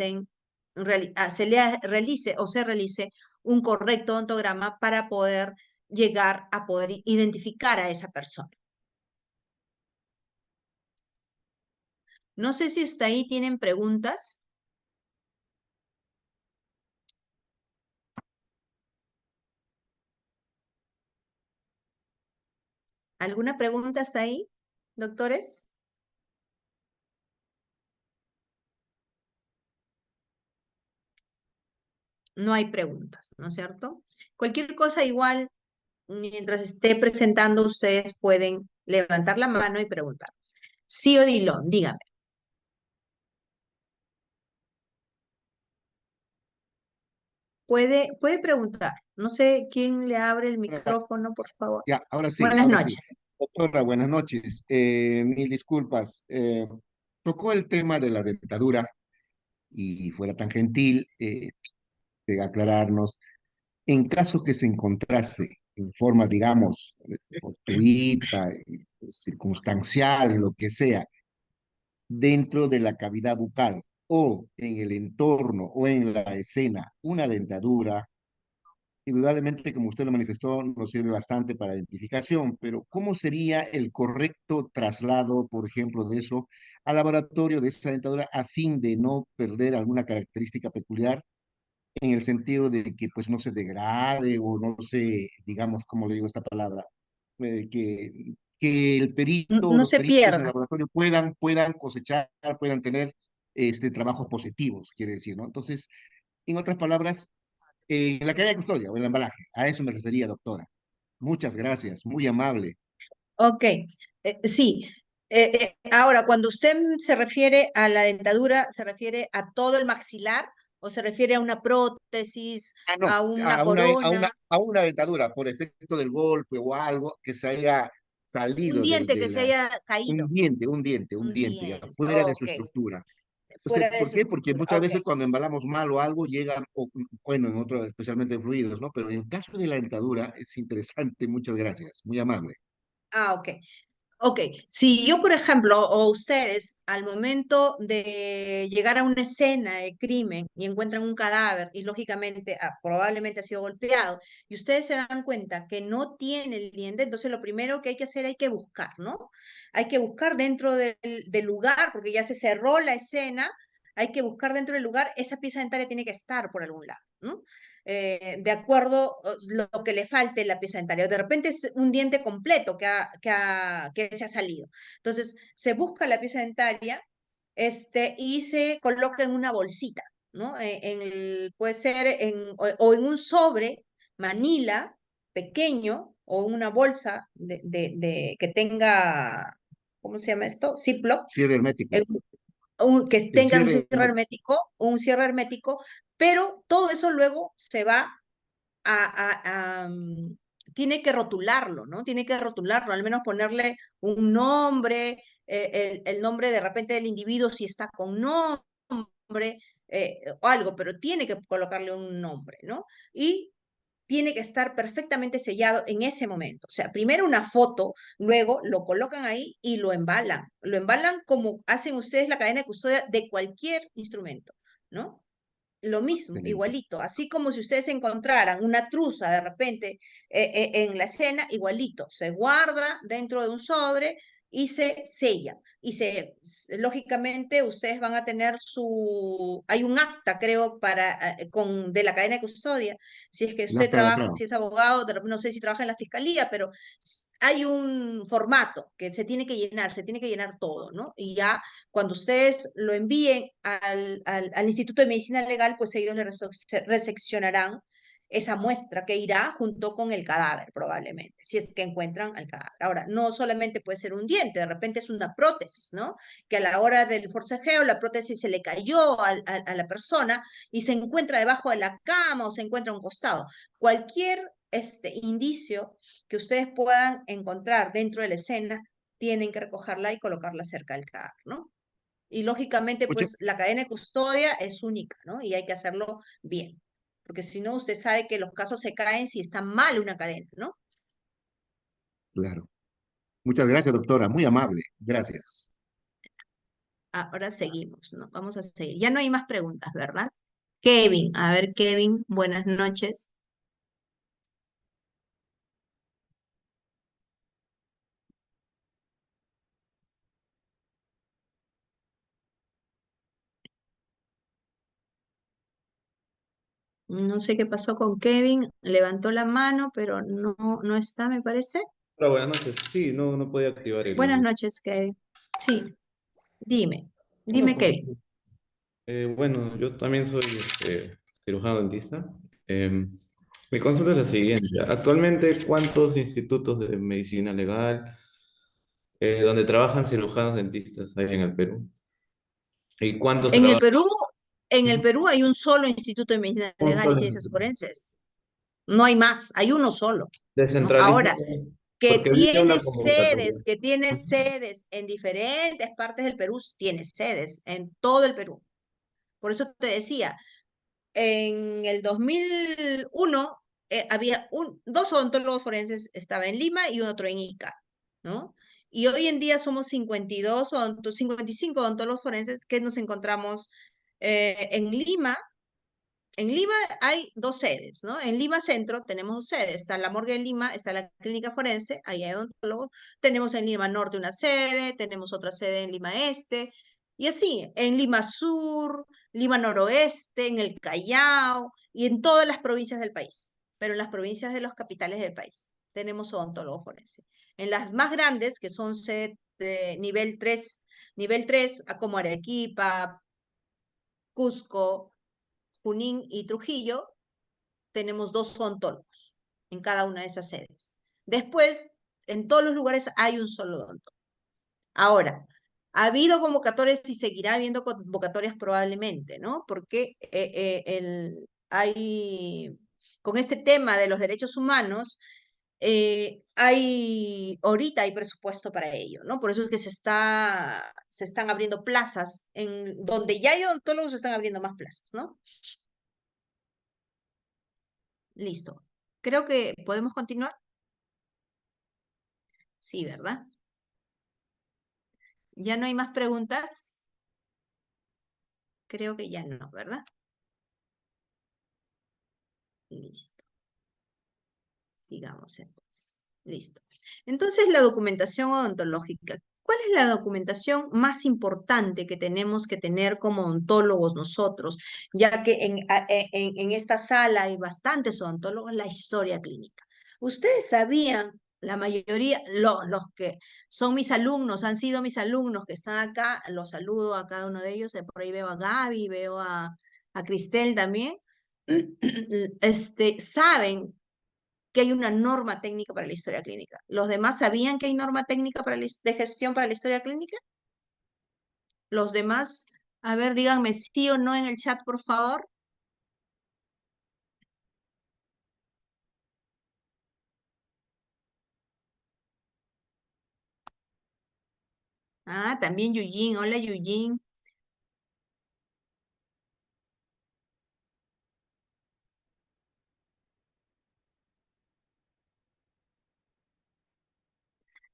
realice un correcto odontograma para poder llegar a poder identificar a esa persona. No sé si hasta ahí tienen preguntas. ¿Alguna pregunta hasta ahí, doctores? No hay preguntas, ¿no es cierto? Cualquier cosa igual, mientras esté presentando, ustedes pueden levantar la mano y preguntar. Sí, Odilon, dígame. Puede preguntar. No sé quién le abre el micrófono, por favor. Ya, ahora sí, Buenas ahora sí. noches. Doctora, buenas noches. Mil disculpas. Tocó el tema de la dentadura y fuera tan gentil de aclararnos, en caso que se encontrase en forma, digamos, fortuita, circunstancial, lo que sea, dentro de la cavidad bucal o en el entorno o en la escena, una dentadura. Indudablemente, como usted lo manifestó, nos sirve bastante para identificación, pero ¿cómo sería el correcto traslado, por ejemplo, de eso al laboratorio de esa dentadura a fin de no perder alguna característica peculiar en el sentido de que pues no se degrade o no se, digamos, ¿cómo le digo esta palabra? Que el perito, No los se peritos en el pierda. laboratorio puedan cosechar, puedan tener trabajos positivos, quiere decir, ¿no? Entonces, en otras palabras, en la cadena de custodia o en el embalaje. A eso me refería, doctora. Muchas gracias, muy amable. Ok, sí. Ahora, cuando usted se refiere a la dentadura, ¿se refiere a todo el maxilar o se refiere a una prótesis, Ah, no, a una corona, a una dentadura por efecto del golpe o algo que se haya un salido diente de que se haya las... caído? Un Un diente, diente, afuera de su ok, estructura. fuera Entonces, de ¿por su qué? Porque estructura, muchas ok. veces cuando embalamos mal o algo llega, bueno, en otro, especialmente en fluidos, ¿no? Pero en el caso de la dentadura es interesante, muchas gracias, muy amable. Ah, ok. Ok, si yo, por ejemplo, o ustedes, al momento de llegar a una escena de crimen y encuentran un cadáver y lógicamente probablemente ha sido golpeado y ustedes se dan cuenta que no tiene el diente, entonces lo primero que hay que hacer hay que buscar, ¿no? Hay que buscar dentro del lugar, porque ya se cerró la escena, hay que buscar dentro del lugar, esa pieza dentaria tiene que estar por algún lado, ¿no? De acuerdo lo que le falte la pieza dentaria. De repente es un diente completo que se ha salido. Entonces, se busca la pieza dentaria y se coloca en una bolsita, ¿no? Puede ser o en un sobre, manila, pequeño, o una bolsa que tenga, ¿cómo se llama esto? Ziploc, Cierre hermético, en que el tengan cierre hermético. un cierre hermético, pero todo eso luego se va tiene que rotularlo, ¿no? Tiene que rotularlo, al menos ponerle un nombre, el nombre de repente del individuo si está con nombre o algo, pero tiene que colocarle un nombre, ¿no? Y tiene que estar perfectamente sellado en ese momento. O sea, primero una foto, luego lo colocan ahí y lo embalan. Lo embalan como hacen ustedes la cadena de custodia de cualquier instrumento, ¿no? lo mismo, Excelente. igualito, así como si ustedes encontraran una truza de repente en la escena, igualito, se guarda dentro de un sobre y se sella. Lógicamente, ustedes van a tener hay un acta, creo, de la cadena de custodia. Si es que El usted acta de trabaja, atrás. si es abogado, no sé si trabaja en la fiscalía, pero hay un formato que se tiene que llenar todo, ¿no? Y ya cuando ustedes lo envíen al Instituto de Medicina Legal, pues ellos le reseccionarán esa muestra que irá junto con el cadáver, probablemente, si es que encuentran el cadáver. Ahora, no solamente puede ser un diente, de repente es una prótesis, ¿no? Que a la hora del forcejeo la prótesis se le cayó a la persona y se encuentra debajo de la cama o se encuentra a un costado. Cualquier indicio que ustedes puedan encontrar dentro de la escena, tienen que recogerla y colocarla cerca del cadáver, ¿no? Y lógicamente, Mucha- pues la cadena de custodia es única, ¿no? Y hay que hacerlo bien, porque si no, usted sabe que los casos se caen si está mal una cadena, ¿no? Claro. Muchas gracias, doctora. Muy amable. Gracias. Ahora seguimos, ¿no? Vamos a seguir. Ya no hay más preguntas, ¿verdad? Kevin, a ver, Kevin, buenas noches. No sé qué pasó con Kevin, levantó la mano, pero no está, me parece. Hola, buenas noches. Sí, no podía activar Buenas el... noches, Kevin. Sí, dime, No, dime, Kevin. bueno, yo también soy cirujano dentista. Em, Mi consulta es la siguiente. Actualmente, ¿cuántos institutos de medicina legal donde trabajan cirujanos dentistas hay en el Perú? ¿Y cuántos En el trabajan? Perú, en el Ujú. Perú hay un solo Instituto de Medicina Un Legal y solo Ciencias instituto. Forenses. No hay más, hay uno solo, ¿no? Descentralizado, Ahora, porque vi una convocatoria. que tiene Ujú. sedes en diferentes partes del Perú, tiene sedes en todo el Perú. Por eso te decía, en el 2001 había dos odontólogos forenses, estaba en Lima y otro en Ica, ¿no? Y hoy en día somos 52 55 odontólogos forenses que nos encontramos en Lima. En Lima hay dos sedes, ¿no? En Lima Centro tenemos dos sedes. Está la morgue de Lima, está la clínica forense, ahí hay odontólogos. Tenemos en Lima Norte una sede, tenemos otra sede en Lima Este, y así, en Lima Sur, Lima Noroeste, en el Callao y en todas las provincias del país, pero en las provincias de las capitales del país tenemos odontólogos forense. En las más grandes, que son sede de nivel 3, como Arequipa, Cusco, Junín y Trujillo, tenemos dos odontólogos en cada una de esas sedes. Después, en todos los lugares hay un solo odontólogo. Ahora, ha habido convocatorias y seguirá habiendo convocatorias probablemente, ¿no? Porque con este tema de los derechos humanos, ahorita hay presupuesto para ello, ¿no? Por eso es que se están abriendo plazas, en donde ya hay odontólogos, se están abriendo más plazas, ¿no? Listo. Creo que podemos continuar. Sí, ¿verdad? ¿Ya no hay más preguntas? Creo que ya no, ¿verdad? Listo. Sigamos entonces. Listo. Entonces, la documentación odontológica. ¿Cuál es la documentación más importante que tenemos que tener como odontólogos nosotros? Ya que en esta sala hay bastantes odontólogos, la historia clínica. ¿Ustedes sabían, la mayoría, los que son mis alumnos, han sido mis alumnos que están acá, los saludo a cada uno de ellos, por ahí veo a Gaby, veo a Cristel también, saben que hay una norma técnica para la historia clínica. ¿Los demás sabían que hay norma técnica de gestión para la historia clínica? Los demás, a ver, díganme sí o no en el chat, por favor. Ah, también Yujin. Hola, Yujin.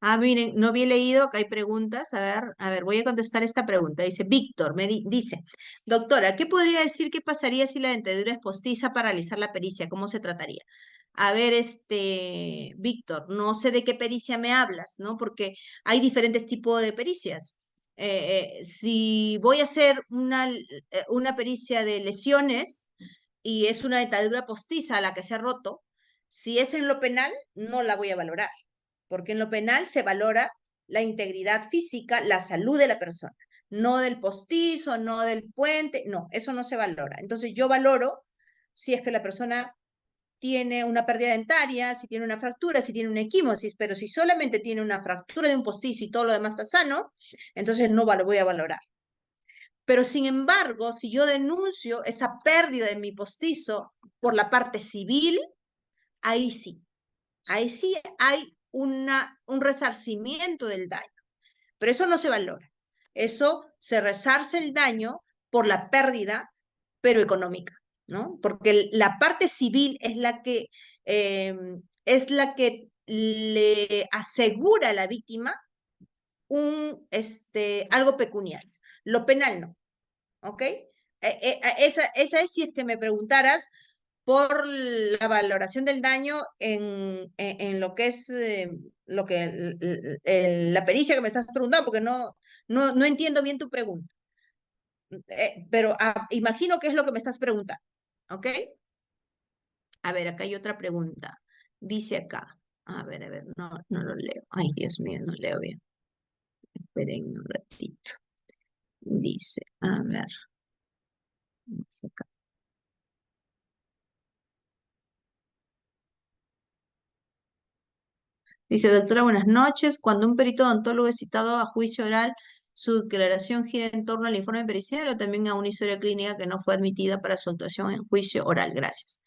Ah, miren, no había leído, acá hay preguntas. A ver, voy a contestar esta pregunta. Dice Víctor, dice, doctora, ¿qué podría decir qué pasaría si la dentadura es postiza para realizar la pericia? ¿Cómo se trataría? A ver, Víctor, no sé de qué pericia me hablas, ¿no? Porque hay diferentes tipos de pericias. Si voy a hacer una pericia de lesiones y es una dentadura postiza a la que se ha roto, si es en lo penal, no la voy a valorar, porque en lo penal se valora la integridad física, la salud de la persona, no del postizo, no del puente, no, eso no se valora. Entonces yo valoro si es que la persona tiene una pérdida dentaria, si tiene una fractura, si tiene una equimosis, pero si solamente tiene una fractura de un postizo y todo lo demás está sano, entonces no lo voy a valorar. Pero sin embargo, si yo denuncio esa pérdida de mi postizo por la parte civil, ahí sí hay un resarcimiento del daño. Pero eso no se valora. Eso se resarce el daño por la pérdida, pero económica, ¿no? Porque la parte civil es la que le asegura a la víctima algo pecuniario. Lo penal no. ¿Ok? Esa es si es que me preguntaras por la valoración del daño en lo que es la pericia que me estás preguntando, porque no entiendo bien tu pregunta. Pero imagino que es lo que me estás preguntando. ¿Ok? A ver, acá hay otra pregunta. Dice acá. A ver, no lo leo. Ay, Dios mío, no leo bien. Esperen un ratito. Dice, a ver. Dice acá. Dice, doctora, buenas noches. Cuando un perito odontólogo es citado a juicio oral, su declaración gira en torno al informe pericial o también a una historia clínica que no fue admitida para su actuación en juicio oral. Gracias.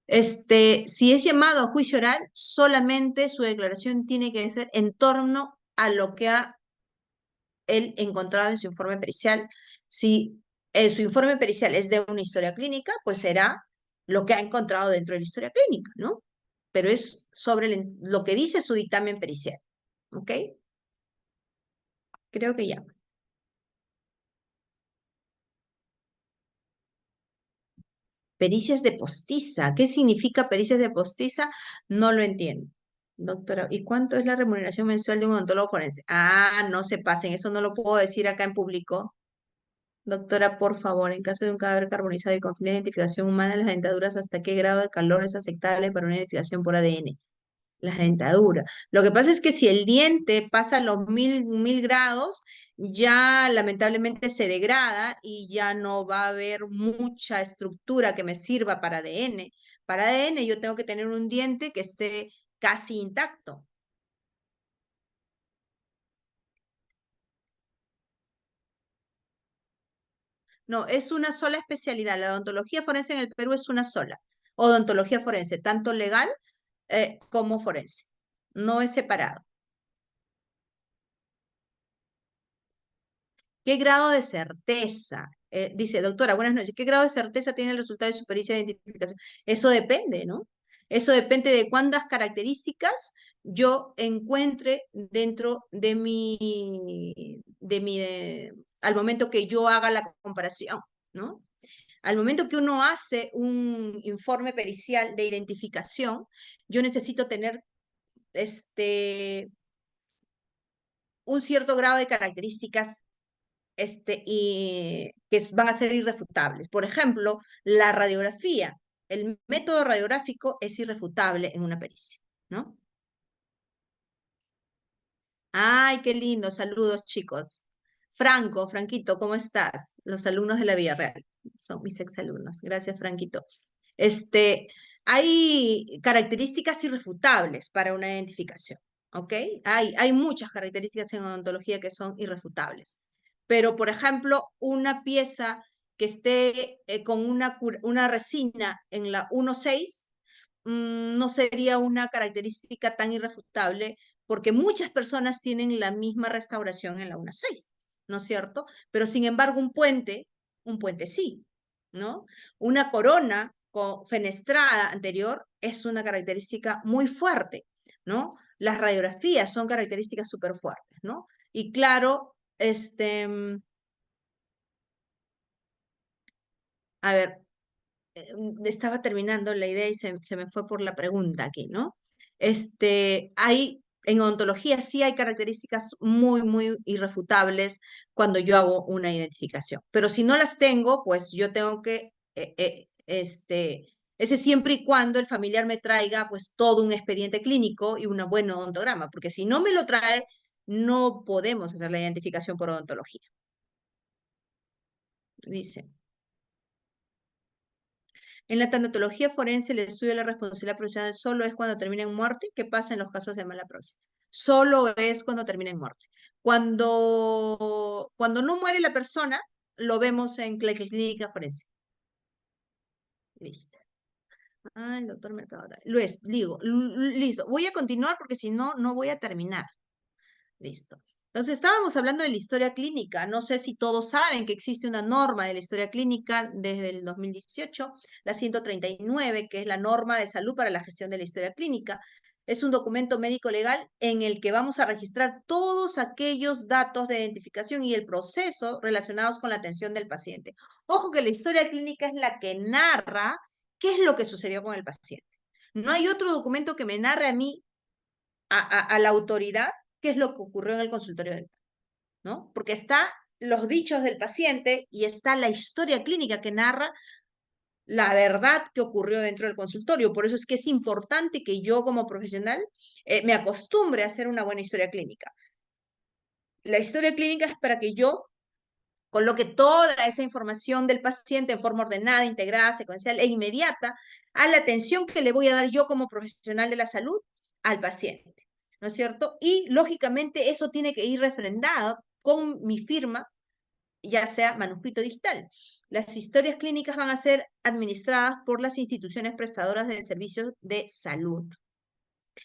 Si es llamado a juicio oral, solamente su declaración tiene que ser en torno a lo que ha él encontrado en su informe pericial. Si su informe pericial es de una historia clínica, pues será lo que ha encontrado dentro de la historia clínica, ¿no? Pero es sobre lo que dice su dictamen pericial, ¿ok? Creo que ya. Pericias de postiza. ¿Qué significa pericias de postiza? No lo entiendo. Doctora, ¿y cuánto es la remuneración mensual de un odontólogo forense? Ah, no se pasen, eso no lo puedo decir acá en público. Doctora, por favor, en caso de un cadáver carbonizado y con fin de identificación humana, las dentaduras, ¿hasta qué grado de calor es aceptable para una identificación por ADN? Las dentaduras. Lo que pasa es que si el diente pasa los 1000 grados, ya lamentablemente se degrada y ya no va a haber mucha estructura que me sirva para ADN. Para ADN yo tengo que tener un diente que esté casi intacto. No, es una sola especialidad. La odontología forense en el Perú es una sola. Odontología forense, tanto legal como forense. No es separado. ¿Qué grado de certeza? Dice, doctora, buenas noches. ¿Qué grado de certeza tiene el resultado de su pericia de identificación? Eso depende, ¿no? Eso depende de cuántas características yo encuentre dentro al momento que yo haga la comparación, ¿no? Al momento que uno hace un informe pericial de identificación, yo necesito tener un cierto grado de características y van a ser irrefutables. Por ejemplo, la radiografía. El método radiográfico es irrefutable en una pericia, ¿no? Ay, qué lindo. Saludos, chicos. Franquito, ¿cómo estás? Los alumnos de la Villarreal. Son mis exalumnos. Gracias, Franquito. Hay características irrefutables para una identificación, ¿ok? Hay muchas características en odontología que son irrefutables. Pero, por ejemplo, una pieza que esté con una resina en la 1.6 no sería una característica tan irrefutable porque muchas personas tienen la misma restauración en la 1.6, ¿no es cierto? Pero sin embargo un puente sí, ¿no? Una corona fenestrada anterior es una característica muy fuerte. ¿no? Las radiografías son características súper fuertes, ¿no? Y claro, a ver, estaba terminando la idea y se me fue por la pregunta aquí, ¿no? En odontología sí hay características muy, muy irrefutables cuando yo hago una identificación, pero si no las tengo, pues yo tengo que, ese siempre y cuando el familiar me traiga pues todo un expediente clínico y un buen odontograma, porque si no me lo trae, no podemos hacer la identificación por odontología. Dice. En la tanatología forense, el estudio de la responsabilidad profesional solo es cuando termina en muerte. ¿Qué pasa en los casos de mala praxis? Solo es cuando termina en muerte. Cuando no muere la persona, lo vemos en la clínica forense. Listo. Ah, el doctor Mercado. Luis, digo, listo. Voy a continuar porque si no, no voy a terminar. Listo. Entonces, estábamos hablando de la historia clínica. No sé si todos saben que existe una norma de la historia clínica desde el 2018, la 139, que es la norma de salud para la gestión de la historia clínica. Es un documento médico legal en el que vamos a registrar todos aquellos datos de identificación y el proceso relacionados con la atención del paciente. Ojo que la historia clínica es la que narra qué es lo que sucedió con el paciente. No hay otro documento que me narre a mí, a la autoridad, qué es lo que ocurrió en el consultorio dental, ¿no? Porque está los dichos del paciente y está la historia clínica que narra la verdad que ocurrió dentro del consultorio. Por eso es que es importante que yo como profesional me acostumbre a hacer una buena historia clínica. La historia clínica es para que yo coloque toda esa información del paciente en forma ordenada, integrada, secuencial e inmediata a la atención que le voy a dar yo como profesional de la salud al paciente, ¿no es cierto? Y lógicamente eso tiene que ir refrendado con mi firma, ya sea manuscrito digital. Las historias clínicas van a ser administradas por las instituciones prestadoras de servicios de salud.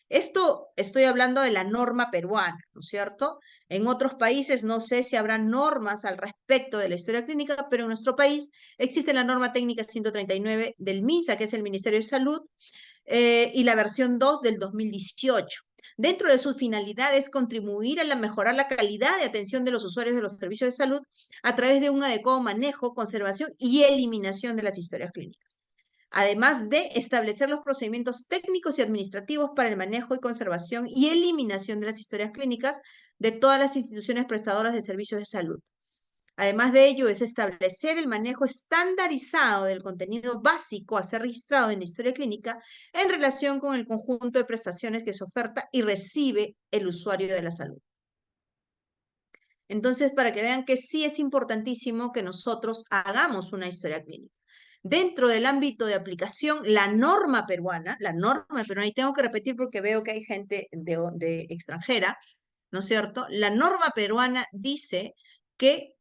Esto estoy hablando de la norma peruana, ¿no es cierto? En otros países no sé si habrá normas al respecto de la historia clínica, pero en nuestro país existe la norma técnica 139 del MINSA, que es el Ministerio de Salud, y la versión 2 del 2018. Dentro de sus finalidades, contribuir a mejorar la calidad de atención de los usuarios de los servicios de salud a través de un adecuado manejo, conservación y eliminación de las historias clínicas, además de establecer los procedimientos técnicos y administrativos para el manejo y conservación y eliminación de las historias clínicas de todas las instituciones prestadoras de servicios de salud. Además de ello, es establecer el manejo estandarizado del contenido básico a ser registrado en la historia clínica en relación con el conjunto de prestaciones que se oferta y recibe el usuario de la salud. Entonces, para que vean que sí es importantísimo que nosotros hagamos una historia clínica. Dentro del ámbito de aplicación, la norma peruana, y tengo que repetir porque veo que hay gente de extranjera, ¿no es cierto? La norma peruana dice que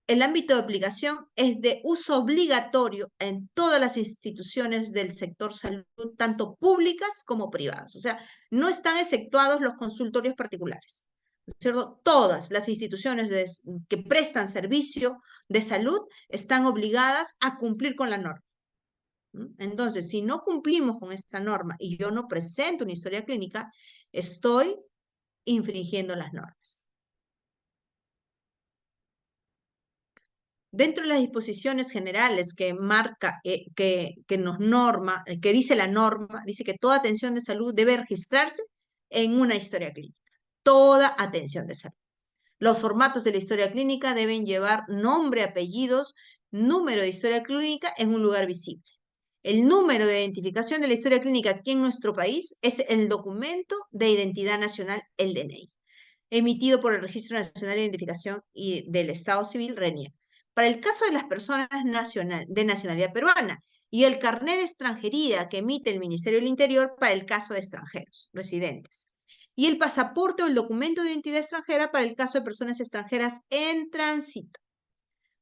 el ámbito de aplicación es de uso obligatorio en todas las instituciones del sector salud, tanto públicas como privadas. O sea, no están exceptuados los consultorios particulares, ¿no es cierto? Todas las instituciones que prestan servicio de salud están obligadas a cumplir con la norma. Entonces, si no cumplimos con esa norma y yo no presento una historia clínica, estoy infringiendo las normas. Dentro de las disposiciones generales que marca, que nos norma, que dice la norma, dice que toda atención de salud debe registrarse en una historia clínica. Toda atención de salud. Los formatos de la historia clínica deben llevar nombre, apellidos, número de historia clínica en un lugar visible. El número de identificación de la historia clínica aquí en nuestro país es el documento de identidad nacional, el DNI, emitido por el Registro Nacional de Identificación y del Estado Civil, RENIEC, para el caso de las personas de nacionalidad peruana, y el carnet de extranjería que emite el Ministerio del Interior para el caso de extranjeros, residentes, y el pasaporte o el documento de identidad extranjera para el caso de personas extranjeras en tránsito.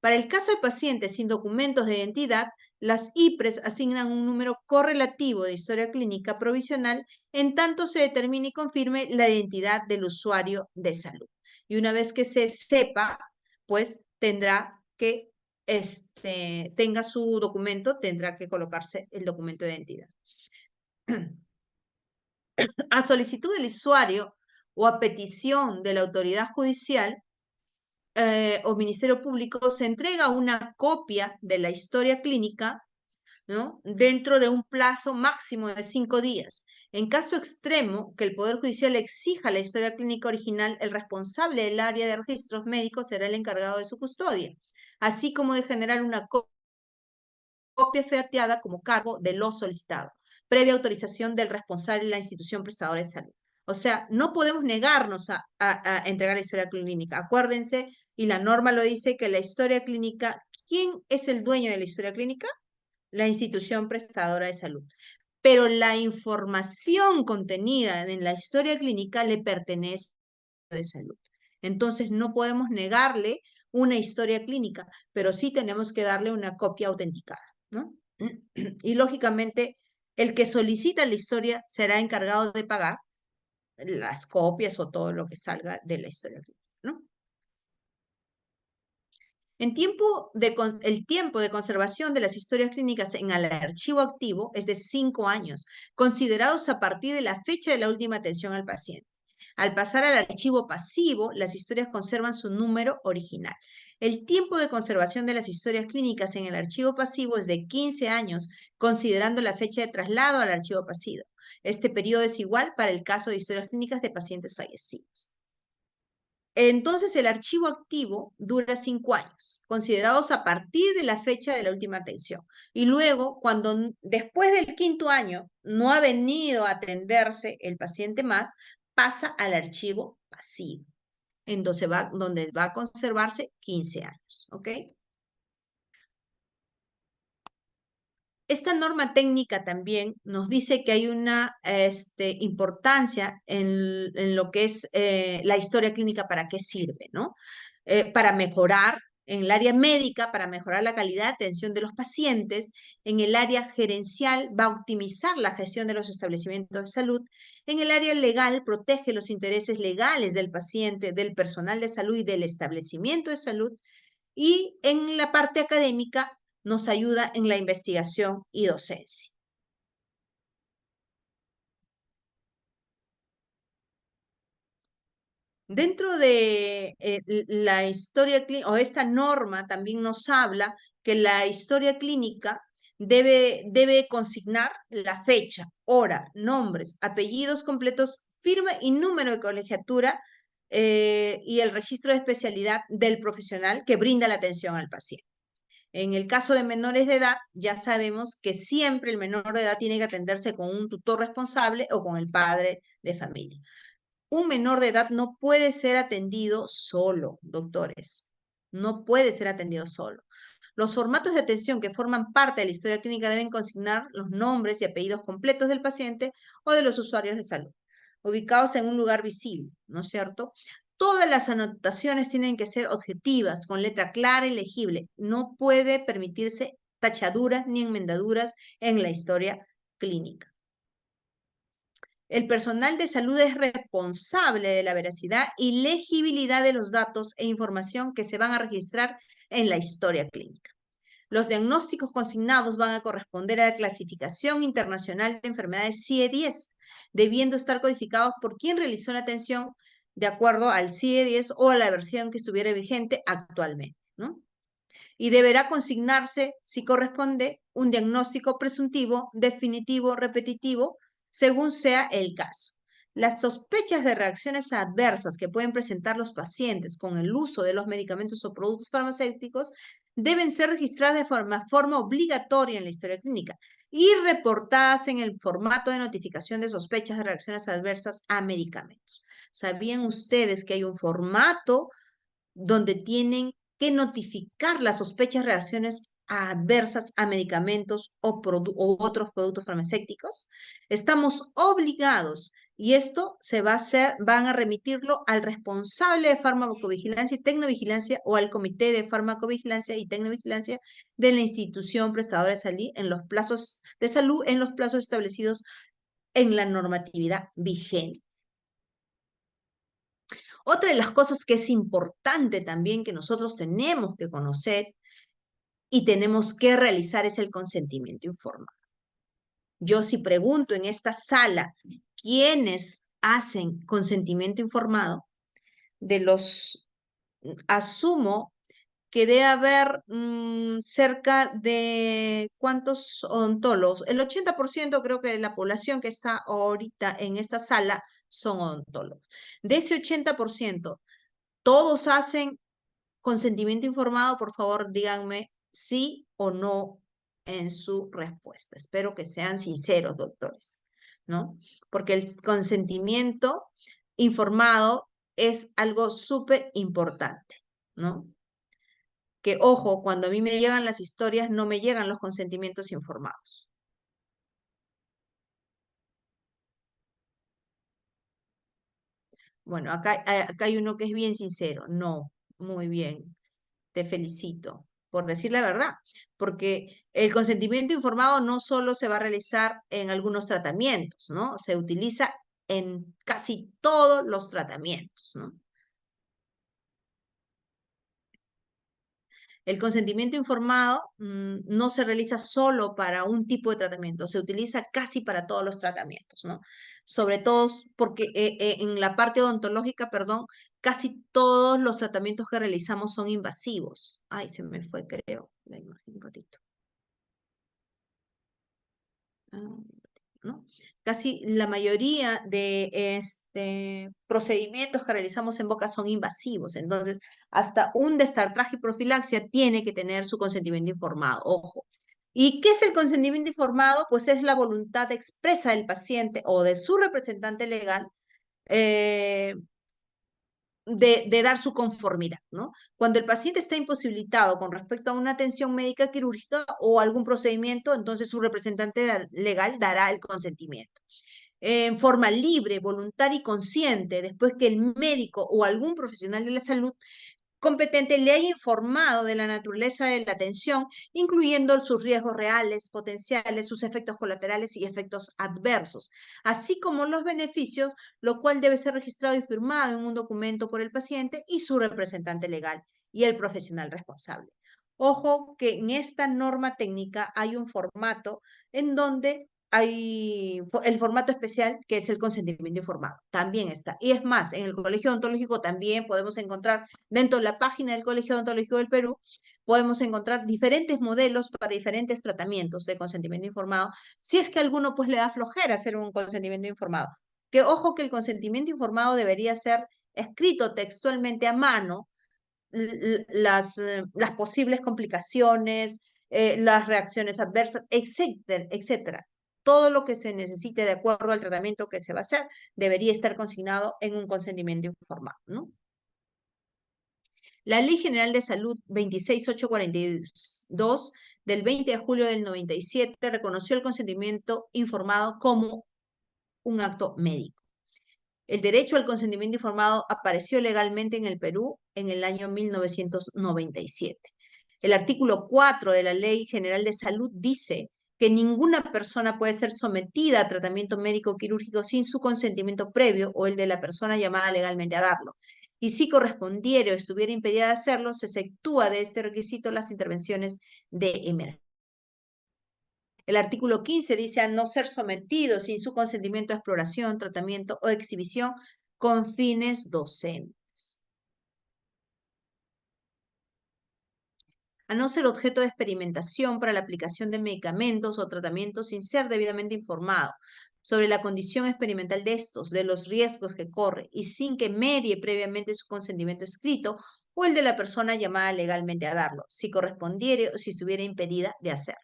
Para el caso de pacientes sin documentos de identidad, las IPRES asignan un número correlativo de historia clínica provisional en tanto se determine y confirme la identidad del usuario de salud. Y una vez que se sepa, pues tendrá que, tenga su documento, tendrá que colocarse el documento de identidad. A solicitud del usuario o a petición de la autoridad judicial o Ministerio Público, se entrega una copia de la historia clínica, ¿no?, dentro de un plazo máximo de 5 días. En caso extremo, que el Poder Judicial exija la historia clínica original, el responsable del área de registros médicos será el encargado de su custodia, así como de generar una copia fehateada como cargo de lo solicitado, previa autorización del responsable de la institución prestadora de salud. O sea, no podemos negarnos a entregar la historia clínica. Acuérdense, y la norma lo dice, que la historia clínica, ¿quién es el dueño de la historia clínica? La institución prestadora de salud. Pero la información contenida en la historia clínica le pertenece de salud. Entonces, no podemos negarle una historia clínica, pero sí tenemos que darle una copia autenticada, ¿no? Y lógicamente, el que solicita la historia será encargado de pagar las copias o todo lo que salga de la historia clínica, ¿no? El tiempo de conservación de las historias clínicas en el archivo activo es de 5 años, considerados a partir de la fecha de la última atención al paciente. Al pasar al archivo pasivo, las historias conservan su número original. El tiempo de conservación de las historias clínicas en el archivo pasivo es de 15 años, considerando la fecha de traslado al archivo pasivo. Este periodo es igual para el caso de historias clínicas de pacientes fallecidos. Entonces, el archivo activo dura 5 años, considerados a partir de la fecha de la última atención. Y luego, cuando después del 5.º año no ha venido a atenderse el paciente más, pasa al archivo pasivo, donde va a conservarse 15 años. ¿Ok? Esta norma técnica también nos dice que hay una importancia en lo que es la historia clínica, para qué sirve, ¿no? Para mejorar en el área médica, para mejorar la calidad de atención de los pacientes. En el área gerencial va a optimizar la gestión de los establecimientos de salud. En el área legal protege los intereses legales del paciente, del personal de salud y del establecimiento de salud. Y en la parte académica nos ayuda en la investigación y docencia. Dentro de la historia clínica, o esta norma también nos habla que la historia clínica debe consignar la fecha, hora, nombres, apellidos completos, firma y número de colegiatura y el registro de especialidad del profesional que brinda la atención al paciente. En el caso de menores de edad, ya sabemos que siempre el menor de edad tiene que atenderse con un tutor responsable o con el padre de familia. Un menor de edad no puede ser atendido solo, doctores. No puede ser atendido solo. Los formatos de atención que forman parte de la historia clínica deben consignar los nombres y apellidos completos del paciente o de los usuarios de salud, ubicados en un lugar visible, ¿no es cierto? Todas las anotaciones tienen que ser objetivas, con letra clara y legible. No puede permitirse tachaduras ni enmendaduras en la historia clínica. El personal de salud es responsable de la veracidad y legibilidad de los datos e información que se van a registrar en la historia clínica. Los diagnósticos consignados van a corresponder a la clasificación internacional de enfermedades CIE-10, debiendo estar codificados por quien realizó la atención de acuerdo al CIE-10 o a la versión que estuviera vigente actualmente, ¿no? Y deberá consignarse, si corresponde, un diagnóstico presuntivo, definitivo, repetitivo, según sea el caso. Las sospechas de reacciones adversas que pueden presentar los pacientes con el uso de los medicamentos o productos farmacéuticos deben ser registradas de forma obligatoria en la historia clínica y reportadas en el formato de notificación de sospechas de reacciones adversas a medicamentos. ¿Sabían ustedes que hay un formato donde tienen que notificar las sospechas de reacciones adversas a medicamentos o otros productos farmacéuticos? Estamos obligados, y esto se va a hacer, van a remitirlo al responsable de farmacovigilancia y tecnovigilancia o al comité de farmacovigilancia y tecnovigilancia de la institución prestadora de salud en los plazos establecidos en la normatividad vigente. Otra de las cosas que es importante también que nosotros tenemos que conocer y tenemos que realizar es el consentimiento informado. Yo, si pregunto en esta sala, quienes hacen consentimiento informado, asumo que debe haber cerca de ¿cuántos odontólogos? El 80% creo que de la población que está ahorita en esta sala son odontólogos. De ese 80%, ¿todos hacen consentimiento informado? Por favor, díganme sí o no en su respuesta. Espero que sean sinceros, doctores, ¿no? Porque el consentimiento informado es algo súper importante, ¿no? Que, ojo, cuando a mí me llegan las historias, no me llegan los consentimientos informados. Bueno, acá hay uno que es bien sincero. No, muy bien. Te felicito por decir la verdad, porque el consentimiento informado no solo se va a realizar en algunos tratamientos, ¿no? Se utiliza en casi todos los tratamientos, ¿no? El consentimiento informado no se realiza solo para un tipo de tratamiento, se utiliza casi para todos los tratamientos, ¿no? Sobre todo porque en la parte odontológica, perdón, casi todos los tratamientos que realizamos son invasivos. Ay, se me fue, creo, la imagen un ratito. ¿No? Casi la mayoría de procedimientos que realizamos en boca son invasivos, entonces hasta un destartraje y profilaxia tiene que tener su consentimiento informado, ojo. ¿Y qué es el consentimiento informado? Pues es la voluntad expresa del paciente o de su representante legal eh, de dar su conformidad, ¿no? Cuando el paciente está imposibilitado con respecto a una atención médica quirúrgica o algún procedimiento, entonces su representante legal dará el consentimiento. En forma libre, voluntaria y consciente, después que el médico o algún profesional de la salud competente le haya informado de la naturaleza de la atención, incluyendo sus riesgos reales, potenciales, sus efectos colaterales y efectos adversos, así como los beneficios, lo cual debe ser registrado y firmado en un documento por el paciente y su representante legal y el profesional responsable. Ojo que en esta norma técnica hay un formato en donde hay el formato especial que es el consentimiento informado. También está. Y es más, en el Colegio Odontológico también podemos encontrar, dentro de la página del Colegio Odontológico del Perú, podemos encontrar diferentes modelos para diferentes tratamientos de consentimiento informado, si es que a alguno pues le da flojera hacer un consentimiento informado. Que ojo que el consentimiento informado debería ser escrito textualmente a mano, las posibles complicaciones, las reacciones adversas, etcétera, etcétera. Todo lo que se necesite de acuerdo al tratamiento que se va a hacer debería estar consignado en un consentimiento informado, ¿no? La Ley General de Salud 26842 del 20 de julio del 97 reconoció el consentimiento informado como un acto médico. El derecho al consentimiento informado apareció legalmente en el Perú en el año 1997. El artículo 4 de la Ley General de Salud dice que ninguna persona puede ser sometida a tratamiento médico quirúrgico sin su consentimiento previo o el de la persona llamada legalmente a darlo. Y si correspondiera o estuviera impedida de hacerlo, se exceptúa de este requisito las intervenciones de emergencia. El artículo 15 dice a no ser sometido sin su consentimiento a exploración, tratamiento o exhibición con fines docentes. A no ser objeto de experimentación para la aplicación de medicamentos o tratamientos sin ser debidamente informado sobre la condición experimental de estos, de los riesgos que corre y sin que medie previamente su consentimiento escrito o el de la persona llamada legalmente a darlo, si correspondiere o si estuviera impedida de hacerlo.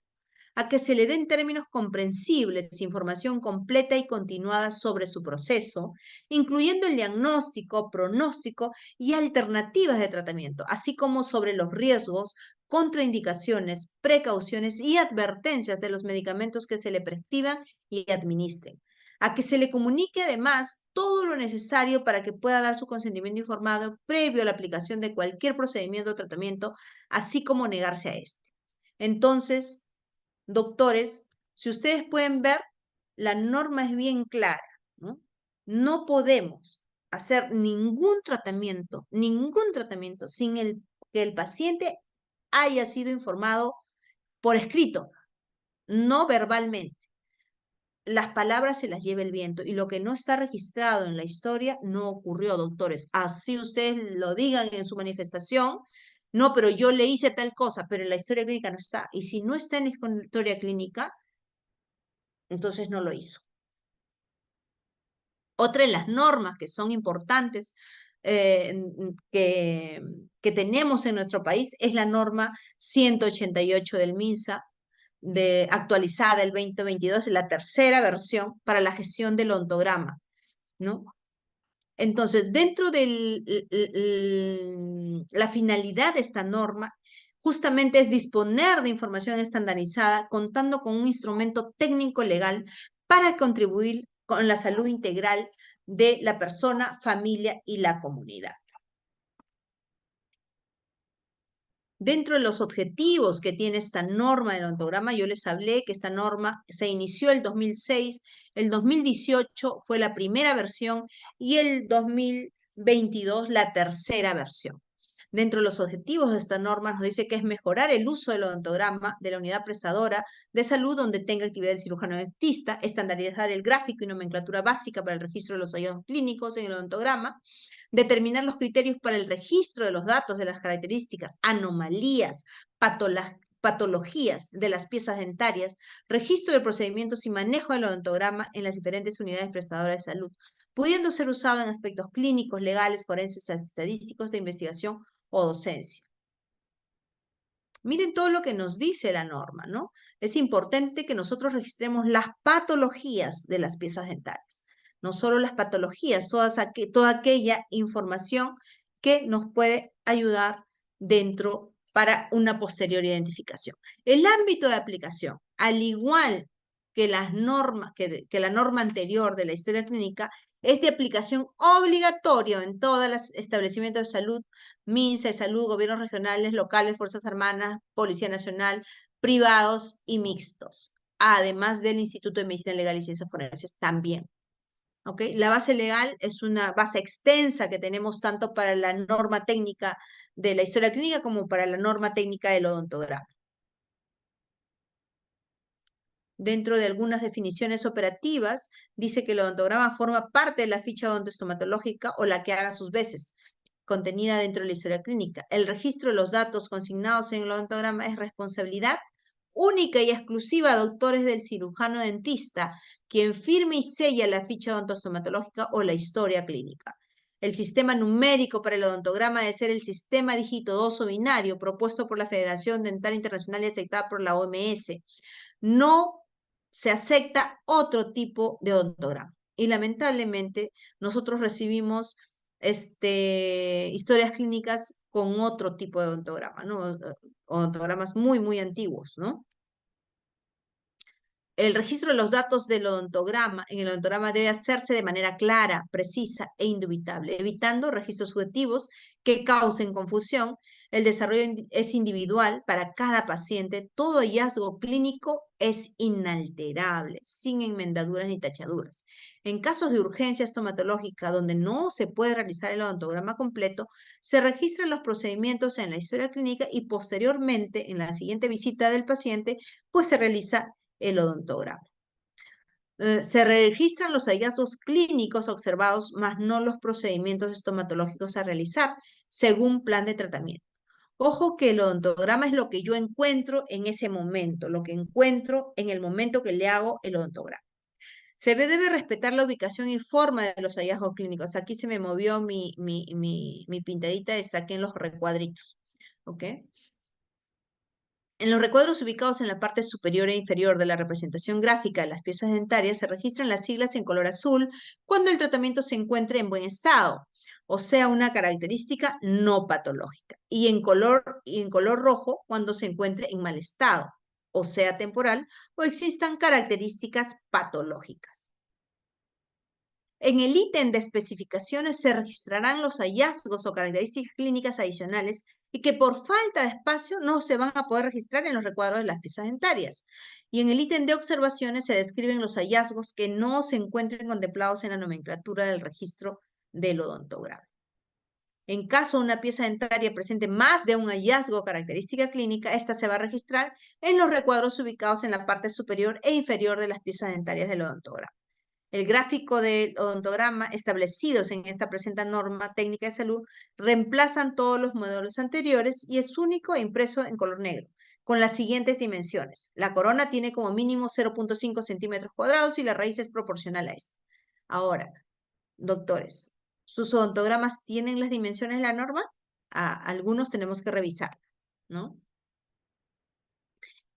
A que se le den términos comprensibles, información completa y continuada sobre su proceso, incluyendo el diagnóstico, pronóstico y alternativas de tratamiento, así como sobre los riesgos, contraindicaciones, precauciones y advertencias de los medicamentos que se le prescriban y administren. A que se le comunique además todo lo necesario para que pueda dar su consentimiento informado previo a la aplicación de cualquier procedimiento o tratamiento, así como negarse a este. Entonces, doctores, si ustedes pueden ver, la norma es bien clara, ¿no? No podemos hacer ningún tratamiento sin que el paciente haya sido informado por escrito, no verbalmente. las palabras se las lleva el viento y lo que no está registrado en la historia no ocurrió, doctores. Así ustedes lo digan en su manifestación, no, pero yo le hice tal cosa, pero en la historia clínica no está. Y si no está en la historia clínica, entonces no lo hizo. Otra de las normas que son importantes que tenemos en nuestro país es la norma 188 del MINSA, actualizada el 2022, la tercera versión para la gestión del ontograma, ¿no? Entonces, dentro de la finalidad de esta norma, justamente es disponer de información estandarizada, contando con un instrumento técnico legal para contribuir con la salud integral de la persona, familia y la comunidad. Dentro de los objetivos que tiene esta norma del ontograma, yo les hablé que esta norma se inició el 2006, el 2018 fue la primera versión y el 2022 la tercera versión. Dentro de los objetivos de esta norma nos dice que es mejorar el uso del odontograma de la unidad prestadora de salud donde tenga actividad el cirujano dentista, estandarizar el gráfico y nomenclatura básica para el registro de los hallazgos clínicos en el odontograma, determinar los criterios para el registro de los datos de las características, anomalías, patologías de las piezas dentarias, registro de procedimientos y manejo del odontograma en las diferentes unidades prestadoras de salud, pudiendo ser usado en aspectos clínicos, legales, forenses, estadísticos, de investigación o docencia. Miren todo lo que nos dice la norma, ¿no? Es importante que nosotros registremos las patologías de las piezas dentarias. No solo las patologías, toda aquella información que nos puede ayudar dentro para una posterior identificación. El ámbito de aplicación, al igual que las normas, que la norma anterior de la historia clínica, es de aplicación obligatoria en todos los establecimientos de salud, MINSA de salud, gobiernos regionales, locales, Fuerzas Armadas, Policía Nacional, privados y mixtos, además del Instituto de Medicina Legal y Ciencias Forenses también. ¿Okay? La base legal es una base extensa que tenemos tanto para la norma técnica de la historia clínica como para la norma técnica del odontograma. Dentro de algunas definiciones operativas, dice que el odontograma forma parte de la ficha odontoestomatológica o la que haga sus veces, contenida dentro de la historia clínica. El registro de los datos consignados en el odontograma es responsabilidad única y exclusiva de autores del cirujano dentista, quien firme y sella la ficha odontoestomatológica o la historia clínica. El sistema numérico para el odontograma debe ser el sistema dígito 2 o binario propuesto por la Federación Dental Internacional y aceptado por la OMS. No se acepta otro tipo de odontograma. Y lamentablemente nosotros recibimos historias clínicas con otro tipo de odontograma, ¿no? Odontogramas muy, muy antiguos, ¿no? El registro de los datos del odontograma en el odontograma debe hacerse de manera clara, precisa e indubitable, evitando registros subjetivos que causen confusión. El desarrollo es individual para cada paciente. Todo hallazgo clínico es inalterable, sin enmendaduras ni tachaduras. En casos de urgencia estomatológica donde no se puede realizar el odontograma completo, se registran los procedimientos en la historia clínica y posteriormente, en la siguiente visita del paciente, pues se realiza el odontograma. Se registran los hallazgos clínicos observados, más no los procedimientos estomatológicos a realizar, según plan de tratamiento. Ojo que el odontograma es lo que yo encuentro en ese momento, lo que encuentro en el momento que le hago el odontograma. Se debe respetar la ubicación y forma de los hallazgos clínicos. Aquí se me movió mi pintadita, está aquí en los recuadritos. ¿Ok? En los recuadros ubicados en la parte superior e inferior de la representación gráfica de las piezas dentarias se registran las siglas en color azul cuando el tratamiento se encuentre en buen estado, o sea, una característica no patológica, y en color rojo cuando se encuentre en mal estado, o sea, temporal, o existan características patológicas. En el ítem de especificaciones se registrarán los hallazgos o características clínicas adicionales y que por falta de espacio no se van a poder registrar en los recuadros de las piezas dentarias. Y en el ítem de observaciones se describen los hallazgos que no se encuentren contemplados en la nomenclatura del registro del odontograma. En caso de una pieza dentaria presente más de un hallazgo o característica clínica, esta se va a registrar en los recuadros ubicados en la parte superior e inferior de las piezas dentarias del odontograma. El gráfico del odontograma establecidos en esta presente norma técnica de salud reemplazan todos los modelos anteriores y es único e impreso en color negro, con las siguientes dimensiones. La corona tiene como mínimo 0.5 centímetros cuadrados y la raíz es proporcional a esta. Ahora, doctores, ¿sus odontogramas tienen las dimensiones de la norma? Algunos tenemos que revisar, ¿no?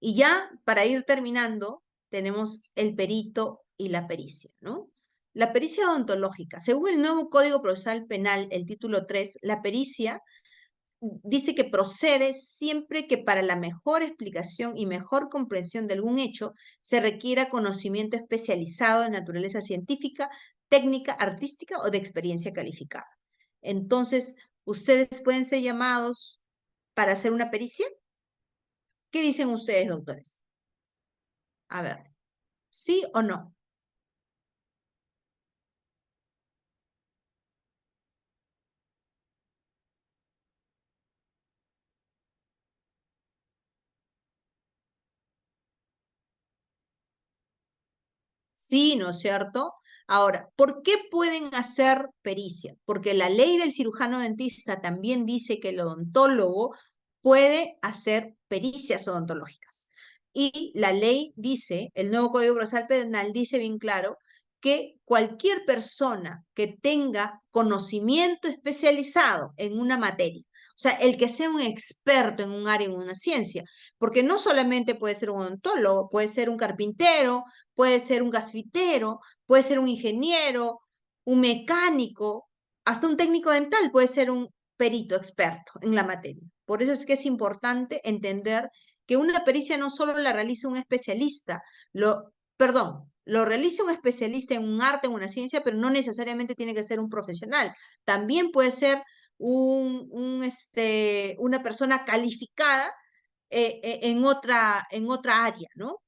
Y ya para ir terminando, tenemos el perito y la pericia, ¿no? La pericia odontológica. Según el nuevo Código Procesal Penal, el título 3, la pericia dice que procede siempre que para la mejor explicación y mejor comprensión de algún hecho se requiera conocimiento especializado de naturaleza científica, técnica, artística o de experiencia calificada. Entonces, ¿ustedes pueden ser llamados para hacer una pericia? ¿Qué dicen ustedes, doctores? A ver, ¿sí o no? Sí, ¿no es cierto? Ahora, ¿por qué pueden hacer pericia? Porque la ley del cirujano dentista también dice que el odontólogo puede hacer pericias odontológicas. Y la ley dice, el nuevo Código Procesal Penal dice bien claro, que cualquier persona que tenga conocimiento especializado en una materia, o sea, el que sea un experto en un área, en una ciencia, porque no solamente puede ser un odontólogo, puede ser un carpintero, puede ser un gasfitero, puede ser un ingeniero, un mecánico, hasta un técnico dental puede ser un perito experto en la materia. Por eso es que es importante entender que una pericia no solo la realiza un especialista, lo realiza un especialista en un arte, en una ciencia, pero no necesariamente tiene que ser un profesional. También puede ser una persona calificada en otra área, ¿no?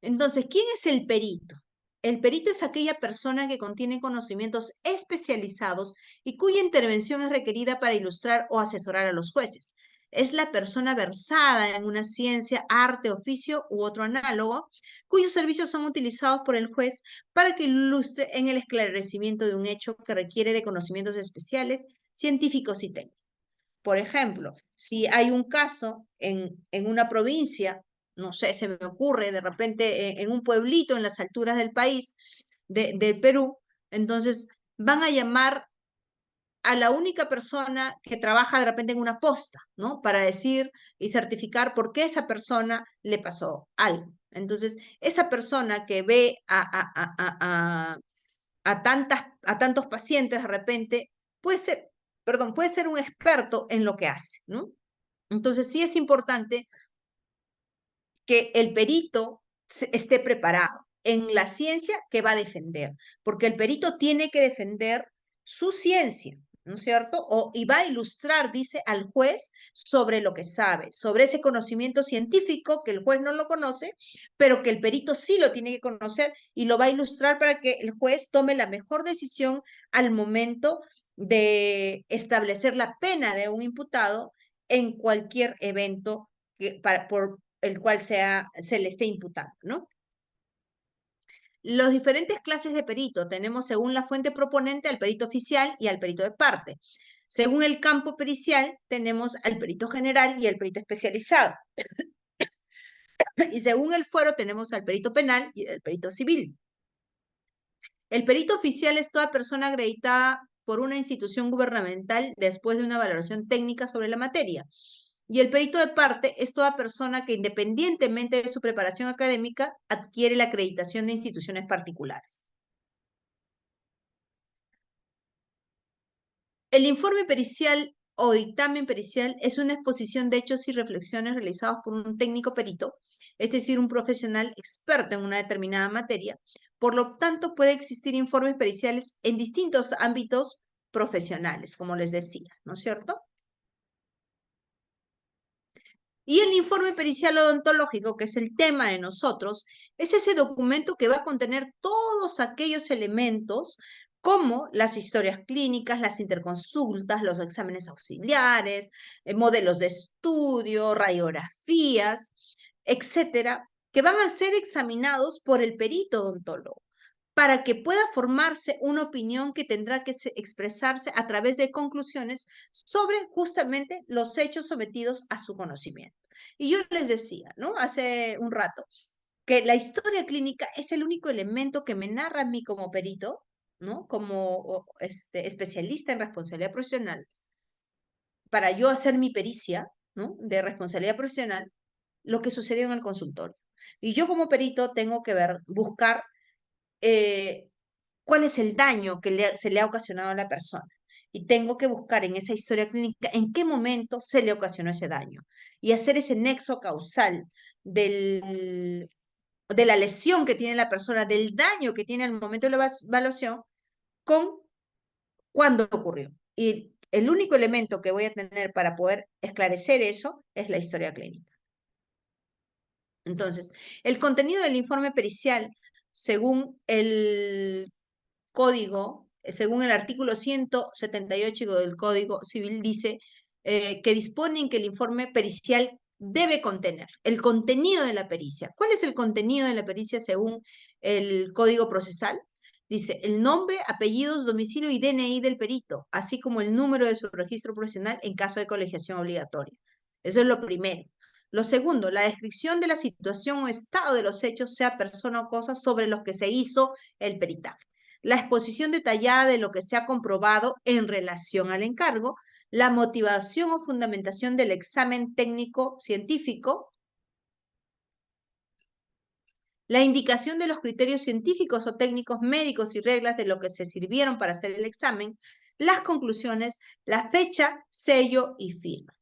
Entonces, ¿quién es el perito? El perito es aquella persona que contiene conocimientos especializados y cuya intervención es requerida para ilustrar o asesorar a los jueces. Es la persona versada en una ciencia, arte, oficio u otro análogo, cuyos servicios son utilizados por el juez para que ilustre en el esclarecimiento de un hecho que requiere de conocimientos especiales, científicos y técnicos. Por ejemplo, si hay un caso en una provincia, no sé, se me ocurre de repente en un pueblito en las alturas del país, del Perú, entonces van a llamar a la única persona que trabaja de repente en una posta, ¿no? Para decir y certificar por qué esa persona le pasó algo. Entonces, esa persona que ve a tantos pacientes de repente, puede ser, perdón, puede ser un experto en lo que hace, ¿no? Entonces sí es importante que el perito esté preparado en la ciencia que va a defender, porque el perito tiene que defender su ciencia, ¿no es cierto? Y va a ilustrar, dice, al juez sobre lo que sabe, sobre ese conocimiento científico que el juez no lo conoce, pero que el perito sí lo tiene que conocer y lo va a ilustrar para que el juez tome la mejor decisión al momento de establecer la pena de un imputado en cualquier evento por el cual se le esté imputando, ¿no? Los diferentes clases de perito tenemos según la fuente proponente al perito oficial y al perito de parte. Según el campo pericial tenemos al perito general y al perito especializado. Y según el fuero tenemos al perito penal y al perito civil. El perito oficial es toda persona acreditada por una institución gubernamental después de una valoración técnica sobre la materia. Y el perito de parte es toda persona que independientemente de su preparación académica adquiere la acreditación de instituciones particulares. El informe pericial o dictamen pericial es una exposición de hechos y reflexiones realizados por un técnico perito, es decir, un profesional experto en una determinada materia. Por lo tanto, puede existir informes periciales en distintos ámbitos profesionales, como les decía, ¿no es cierto? Y el informe pericial odontológico, que es el tema de nosotros, es ese documento que va a contener todos aquellos elementos como las historias clínicas, las interconsultas, los exámenes auxiliares, modelos de estudio, radiografías, etcétera, que van a ser examinados por el perito odontólogo para que pueda formarse una opinión que tendrá que expresarse a través de conclusiones sobre justamente los hechos sometidos a su conocimiento. Y yo les decía, ¿no? Hace un rato, que la historia clínica es el único elemento que me narra a mí como perito, ¿no? Como especialista en responsabilidad profesional, para yo hacer mi pericia, ¿no? De responsabilidad profesional, lo que sucedió en el consultorio. Y yo como perito tengo que buscar eh, cuál es el daño que se le ha ocasionado a la persona. Y tengo que buscar en esa historia clínica en qué momento se le ocasionó ese daño y hacer ese nexo causal de la lesión que tiene la persona, del daño que tiene al momento de la evaluación, con cuándo ocurrió. Y el único elemento que voy a tener para poder esclarecer eso es la historia clínica. Entonces, el contenido del informe pericial, según el código, según el artículo 178 del Código Civil, dice que disponen que el informe pericial debe contener el contenido de la pericia. ¿Cuál es el contenido de la pericia según el Código Procesal? Dice el nombre, apellidos, domicilio y DNI del perito, así como el número de su registro profesional en caso de colegiación obligatoria. Eso es lo primero. Lo segundo, la descripción de la situación o estado de los hechos, sea persona o cosa, sobre los que se hizo el peritaje. La exposición detallada de lo que se ha comprobado en relación al encargo, la motivación o fundamentación del examen técnico científico, la indicación de los criterios científicos o técnicos médicos y reglas de lo que se sirvieron para hacer el examen, las conclusiones, la fecha, sello y firma.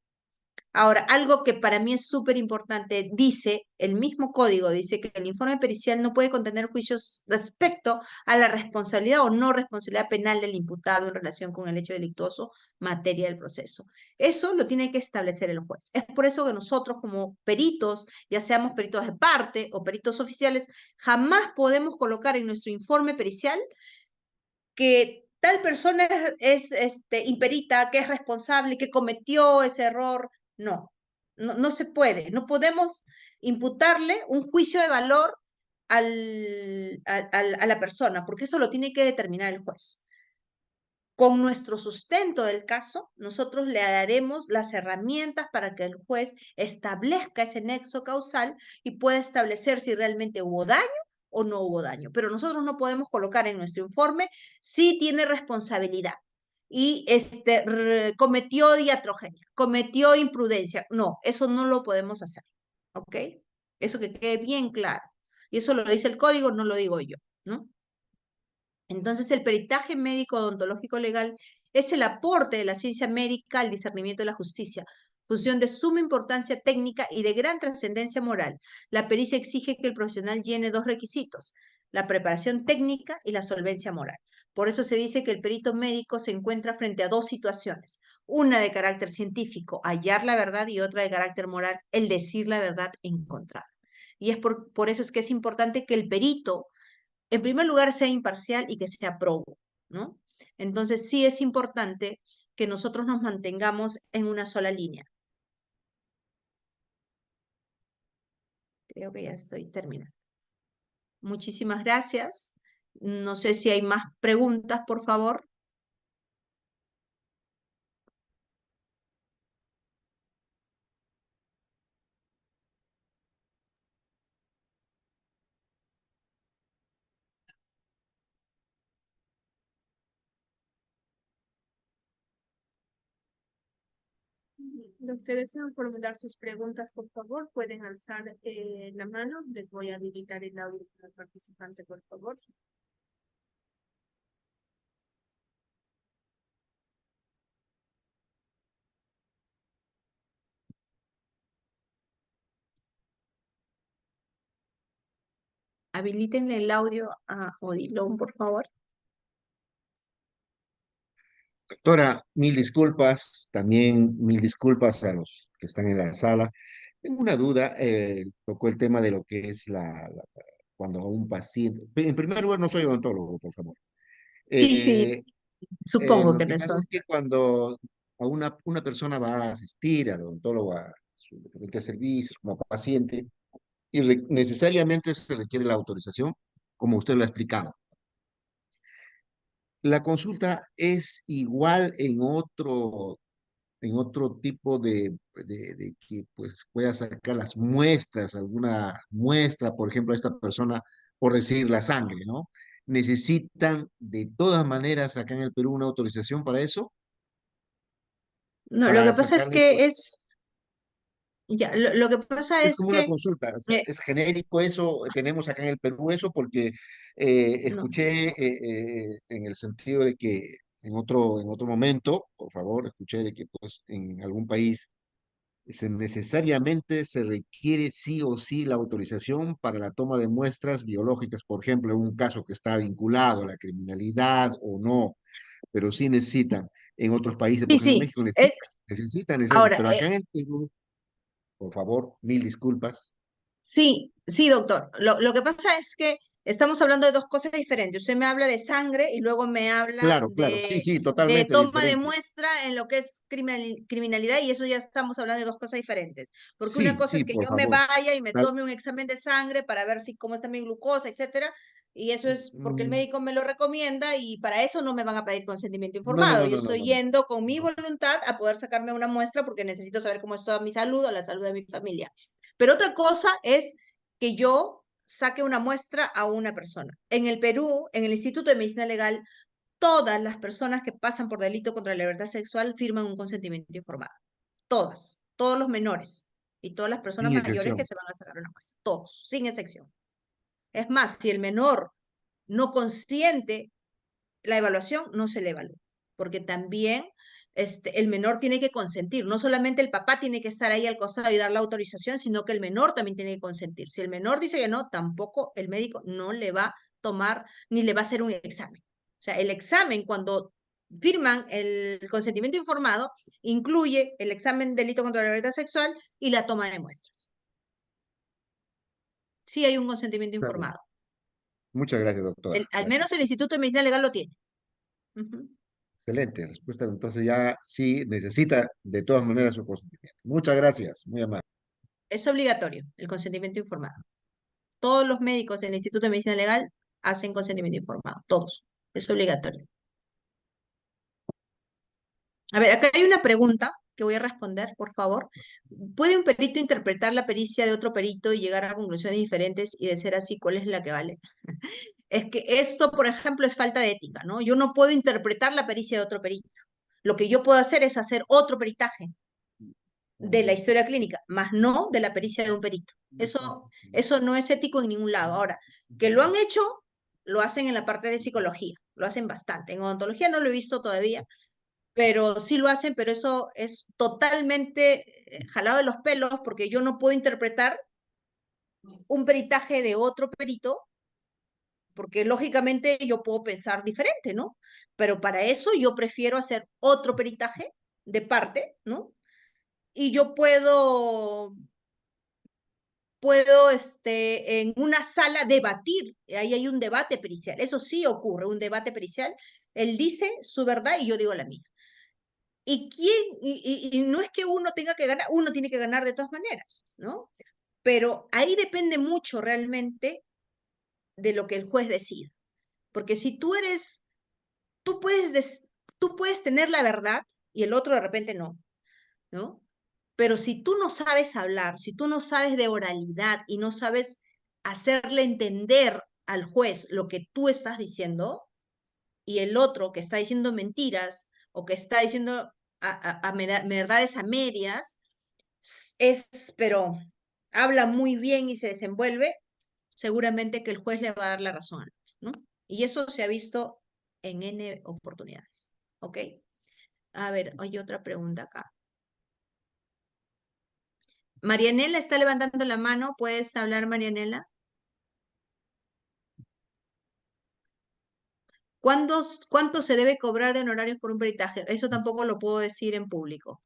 Ahora, algo que para mí es súper importante, dice, el mismo código dice que el informe pericial no puede contener juicios respecto a la responsabilidad o no responsabilidad penal del imputado en relación con el hecho delictuoso, materia del proceso. Eso lo tiene que establecer el juez. Es por eso que nosotros como peritos, ya seamos peritos de parte o peritos oficiales, jamás podemos colocar en nuestro informe pericial que tal persona es imperita, que es responsable, que cometió ese error. No, no se puede. No podemos imputarle un juicio de valor a la persona, porque eso lo tiene que determinar el juez. Con nuestro sustento del caso, nosotros le daremos las herramientas para que el juez establezca ese nexo causal y pueda establecer si realmente hubo daño o no hubo daño. Pero nosotros no podemos colocar en nuestro informe si tiene responsabilidad y cometió iatrogenia, cometió imprudencia. No, eso no lo podemos hacer. ¿Ok? Eso que quede bien claro. Y eso lo dice el código, no lo digo yo, ¿no? Entonces, el peritaje médico odontológico legal es el aporte de la ciencia médica al discernimiento de la justicia, función de suma importancia técnica y de gran trascendencia moral. La pericia exige que el profesional llene dos requisitos, la preparación técnica y la solvencia moral. Por eso se dice que el perito médico se encuentra frente a dos situaciones, una de carácter científico, hallar la verdad, y otra de carácter moral, el decir la verdad encontrada. Y es por eso es que es importante que el perito en primer lugar, sea imparcial y que sea probo, ¿no? Entonces, sí es importante que nosotros nos mantengamos en una sola línea. Creo que ya estoy terminando. Muchísimas gracias. No sé si hay más preguntas, por favor. Los que desean formular sus preguntas, por favor, pueden alzar la mano. Les voy a habilitar el audio para el participante, por favor. Habilítenle el audio a Odilon, por favor. Doctora, mil disculpas, también mil disculpas a los que están en la sala. Tengo una duda, tocó el tema de lo que es cuando a un paciente, en primer lugar, no soy odontólogo, por favor. Sí, sí, Eh, supongo lo que no que es pasa es que cuando una persona va a asistir al odontólogo a sus diferentes servicios como paciente, y necesariamente se requiere la autorización, como usted lo ha explicado. La consulta es igual en otro tipo de que pues pueda sacar las muestras, alguna muestra, por ejemplo, a esta persona, por decir la sangre, ¿no? ¿Necesitan de todas maneras acá en el Perú una autorización para eso? No, lo que Para pasa es sacarle, pues, que ya, lo que pasa es es como una que, consulta, o sea, eh, es genérico eso, tenemos acá en el Perú eso, porque no, escuché en el sentido de que en otro momento, por favor, escuché de que pues en algún país necesariamente se requiere sí o sí la autorización para la toma de muestras biológicas, por ejemplo, en un caso que está vinculado a la criminalidad o no, pero sí necesitan en otros países, sí, por ejemplo, en sí, México es, necesitan, ahora, pero acá en el Perú, por favor, mil disculpas. sí, sí, doctor. Lo que pasa es que estamos hablando de dos cosas diferentes. Usted me habla de sangre y luego me habla Claro, claro, sí, sí, de totalmente toma de diferente. muestra en lo que es criminalidad y eso ya estamos hablando de dos cosas diferentes. Porque una Sí, cosa sí, es que por yo me favor. vaya y me Tal- tome un examen de sangre para ver si cómo está mi glucosa, etcétera. Y eso es porque el mm, médico me lo recomienda y para eso no me van a pedir consentimiento no, no, informado. no, Yo no, no, estoy no, no. yendo con mi No. voluntad a poder sacarme una muestra porque necesito saber cómo está mi salud o la salud de mi familia. Pero otra cosa es que yo saque una muestra a una persona. En el Perú, en el Instituto de Medicina Legal, todas las personas que pasan por delito contra la libertad sexual firman un consentimiento informado. Todas, todos los menores y todas las personas Sin mayores que excepción. se van a sacar una muestra. Todos, sin excepción. Es más, si el menor no consiente la evaluación, no se le evalúa, porque también el menor tiene que consentir, no solamente el papá tiene que estar ahí al costado y dar la autorización, sino que el menor también tiene que consentir. Si el menor dice que no, tampoco el médico no le va a tomar ni le va a hacer un examen. O sea, el examen cuando firman el consentimiento informado incluye el examen delito contra la libertad sexual y la toma de muestras. Sí hay un consentimiento Está bien. informado. Muchas gracias, doctora. Al menos el Gracias. Instituto de Medicina Legal lo tiene. Ujú. Excelente respuesta. Entonces ya sí necesita de todas maneras su consentimiento. Muchas gracias, muy amable. Es obligatorio el consentimiento informado. Todos los médicos del Instituto de Medicina Legal hacen consentimiento informado, todos. Es obligatorio. A ver, acá hay una pregunta que voy a responder, por favor. ¿Puede un perito interpretar la pericia de otro perito y llegar a conclusiones diferentes y de ser así, cuál es la que vale? Es que esto, por ejemplo, es falta de ética, ¿no? Yo no puedo interpretar la pericia de otro perito. Lo que yo puedo hacer es hacer otro peritaje de la historia clínica, más no de la pericia de un perito. Eso no es ético en ningún lado. Ahora, que lo han hecho, lo hacen en la parte de psicología, lo hacen bastante. En odontología no lo he visto todavía, pero sí lo hacen, pero eso es totalmente jalado de los pelos porque yo no puedo interpretar un peritaje de otro perito porque lógicamente yo puedo pensar diferente, ¿no? Pero para eso yo prefiero hacer otro peritaje de parte, ¿no? Y yo puedo en una sala debatir, ahí hay un debate pericial, eso sí ocurre, un debate pericial, él dice su verdad y yo digo la mía. Y no es que uno tenga que ganar, uno tiene que ganar de todas maneras, ¿no? Pero ahí depende mucho realmente de lo que el juez decida. Porque si tú puedes, tú puedes tener la verdad y el otro de repente no, ¿no? Pero si tú no sabes hablar, si tú no sabes de oralidad y no sabes hacerle entender al juez lo que tú estás diciendo y el otro que está diciendo mentiras o que está diciendo verdades a medias, pero habla muy bien y se desenvuelve, seguramente que el juez le va a dar la razón al otro, ¿no? Y eso se ha visto en N oportunidades, ¿ok? A ver, hay otra pregunta acá. Marianela está levantando la mano. ¿Puedes hablar, Marianela? ¿Cuánto se debe cobrar de honorarios por un peritaje? Eso tampoco lo puedo decir en público.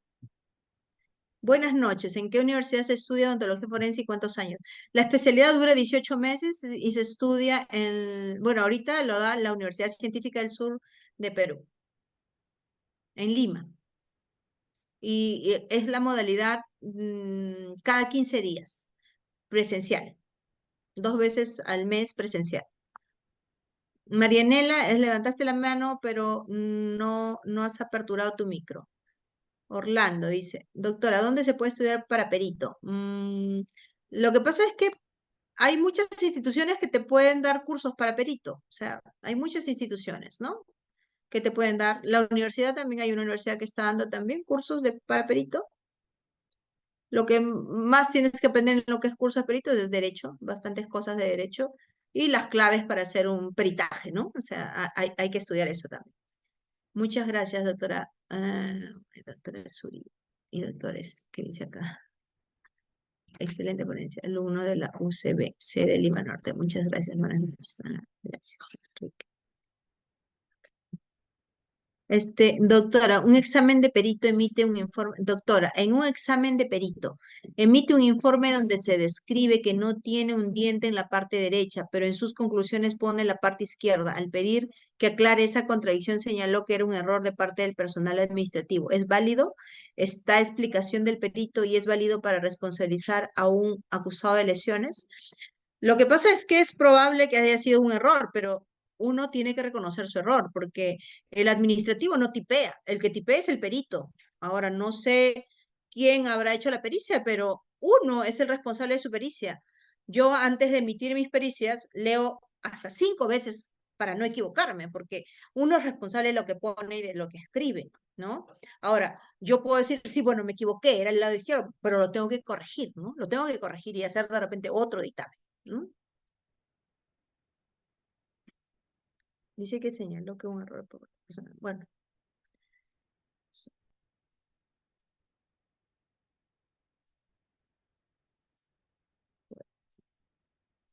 Buenas noches. ¿En qué universidad se estudia odontología forense y cuántos años? La especialidad dura 18 meses y se estudia en, bueno, ahorita lo da la Universidad Científica del Sur de Perú, en Lima. Y es la modalidad cada 15 días, presencial. 2 veces al mes presencial. Marianela, levantaste la mano, pero no has aperturado tu micro. Orlando dice, doctora, ¿dónde se puede estudiar para perito? Lo que pasa es que hay muchas instituciones que te pueden dar cursos para perito. O sea, hay muchas instituciones, ¿no? Que te pueden dar. La universidad también, hay una universidad que está dando también cursos para perito. Lo que más tienes que aprender en lo que es curso de perito es derecho, bastantes cosas de derecho y las claves para hacer un peritaje, ¿no? O sea, hay que estudiar eso también. Muchas gracias, doctora, doctora Suri y doctores, ¿qué dice acá? Excelente ponencia. Alumno de la UCB, sede de Lima Norte. Muchas gracias, buenas noches. Gracias, Enrique. Doctora, un examen de perito emite un informe. Doctora, en un examen de perito emite un informe donde se describe que no tiene un diente en la parte derecha, pero en sus conclusiones pone la parte izquierda. Al pedir que aclare esa contradicción, señaló que era un error de parte del personal administrativo. ¿Es válido esta explicación del perito y es válido para responsabilizar a un acusado de lesiones? Lo que pasa es que es probable que haya sido un error, pero uno tiene que reconocer su error, porque el administrativo no tipea, el que tipea es el perito. Ahora, no sé quién habrá hecho la pericia, pero uno es el responsable de su pericia. Yo antes de emitir mis pericias leo hasta 5 veces para no equivocarme, porque uno es responsable de lo que pone y de lo que escribe, ¿no? Ahora, yo puedo decir, sí, bueno, me equivoqué, era el lado izquierdo, pero lo tengo que corregir, ¿no? Lo tengo que corregir y hacer de repente otro dictamen, ¿no? Dice que señaló que un error personal. Bueno,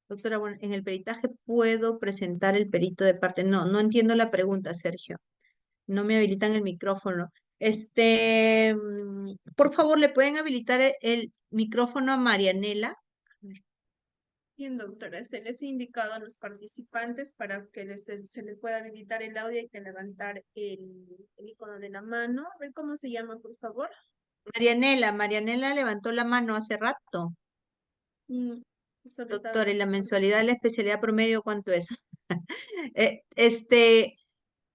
doctora, bueno, en el peritaje puedo presentar el perito de parte. No, no entiendo la pregunta, Sergio. No me habilitan el micrófono. Por favor, ¿le pueden habilitar el micrófono a Marianela? A ver. Bien, doctora, se les ha indicado a los participantes para que se les pueda habilitar el audio, hay que levantar el icono de la mano. A ver cómo se llama, por favor. Marianela levantó la mano hace rato. Mm, Solo estaba Doctora, ¿y la viendo. mensualidad de la especialidad promedio cuánto es? Eh,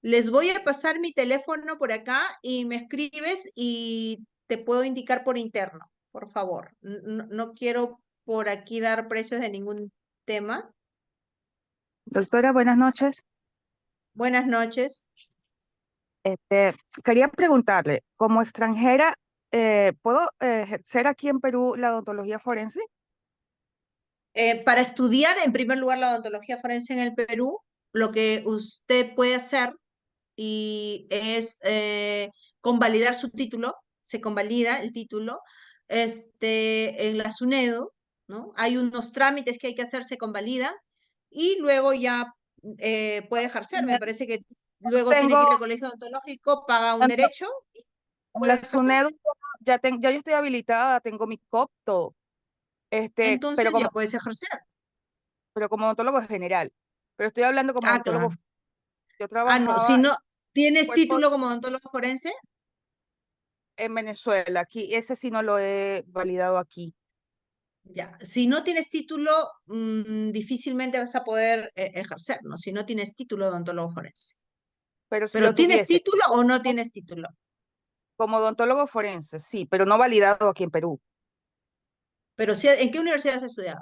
Les voy a pasar mi teléfono por acá y me escribes y te puedo indicar por interno, por favor. No quiero por aquí dar precios de ningún tema. Doctora, buenas noches. Buenas noches. Quería preguntarle, como extranjera, ¿puedo ejercer aquí en Perú la odontología forense? Para estudiar, en primer lugar, la odontología forense en el Perú, lo que usted puede hacer y es convalidar su título, se convalida el título, en la SUNEDO, ¿no? Hay unos trámites que hay que hacer, se convalida, y luego ya puede ejercer. Me parece que luego tiene que ir Tengo al colegio odontológico, paga un en derecho y la puede ejercer. SUNEDU, ya yo estoy habilitada, tengo mi COP, todo. Pero Entonces ya puedes ejercer. como odontólogo general. Pero estoy hablando como Ah, odontólogo. claro. Yo Ah, no, si trabajaba no tienes cuerpo título como odontólogo forense, en Venezuela, aquí, ese sí no lo he validado aquí. ya, si no tienes título, difícilmente vas a poder ejercer, ¿no? Si no tienes título de odontólogo forense. Pero si ¿Pero lo tienes tuviese, título o no tienes título? como odontólogo forense, sí, pero no validado aquí en Perú. Pero si, ¿en qué universidad has estudiado?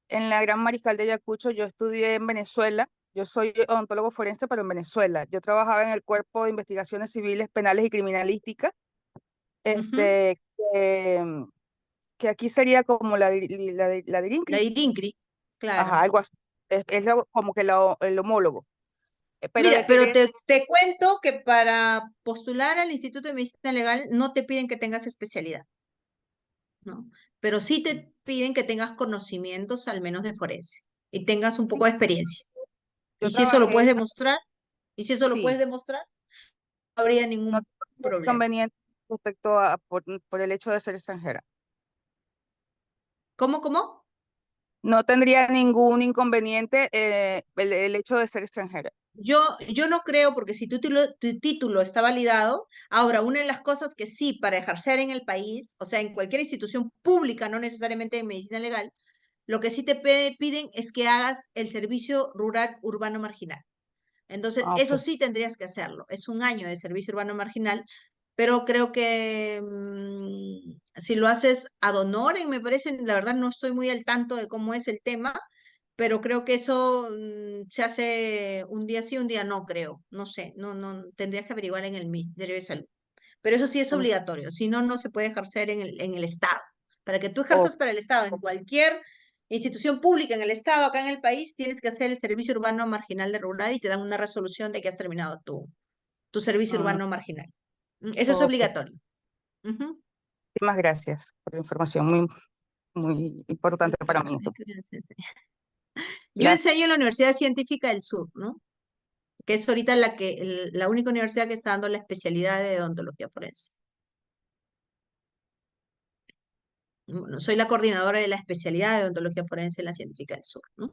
En la Gran Mariscal de Ayacucho, yo estudié en Venezuela. Yo soy odontólogo forense, pero en Venezuela. Yo trabajaba en el Cuerpo de Investigaciones Civiles, Penales y Criminalística, Ujú. este, que, que aquí sería como la de La INCRI. IDINCRI, claro. Ajá, algo así. Es como que el homólogo. Pero Mira, de pero querer, te cuento que para postular al Instituto de Medicina Legal no te piden que tengas especialidad, ¿no? Pero sí te piden que tengas conocimientos al menos de forense y tengas un poco de experiencia. yo Y si eso lo trabajé, puedes demostrar, y si eso lo sí, puedes demostrar, no habría no ningún tengo problema. inconveniente respecto a por el hecho de ser extranjera. ¿Cómo? No tendría ningún inconveniente el hecho de ser extranjera. Yo no creo, porque si tu título está validado, ahora, una de las cosas que sí, para ejercer en el país, o sea, en cualquier institución pública, no necesariamente en medicina legal, lo que sí te piden es que hagas el servicio rural urbano marginal. Entonces, Ah, eso ok. sí tendrías que hacerlo. Es un año de servicio urbano marginal, pero creo que si lo haces ad honorem, me parece, la verdad no estoy muy al tanto de cómo es el tema, pero creo que eso se hace un día sí, un día no, creo. No sé, no, tendrías que averiguar en el Ministerio de Salud. Pero eso sí es Mm, obligatorio, si no, no se puede ejercer en el Estado. Para que tú o- ejerzas para el Estado, en cualquier institución pública en el Estado, acá en el país, tienes que hacer el servicio urbano marginal de rural y te dan una resolución de que has terminado tu servicio mm, urbano marginal. Eso es ok. obligatorio. Ujú. Muchísimas gracias por la información, muy importante para mí. ¿En qué universidad enseñas? Yo Gracias. enseño en la Universidad Científica del Sur, ¿no? Que es ahorita la única universidad que está dando la especialidad de odontología forense. Bueno, soy la coordinadora de la especialidad de odontología forense en la Científica del Sur, ¿no?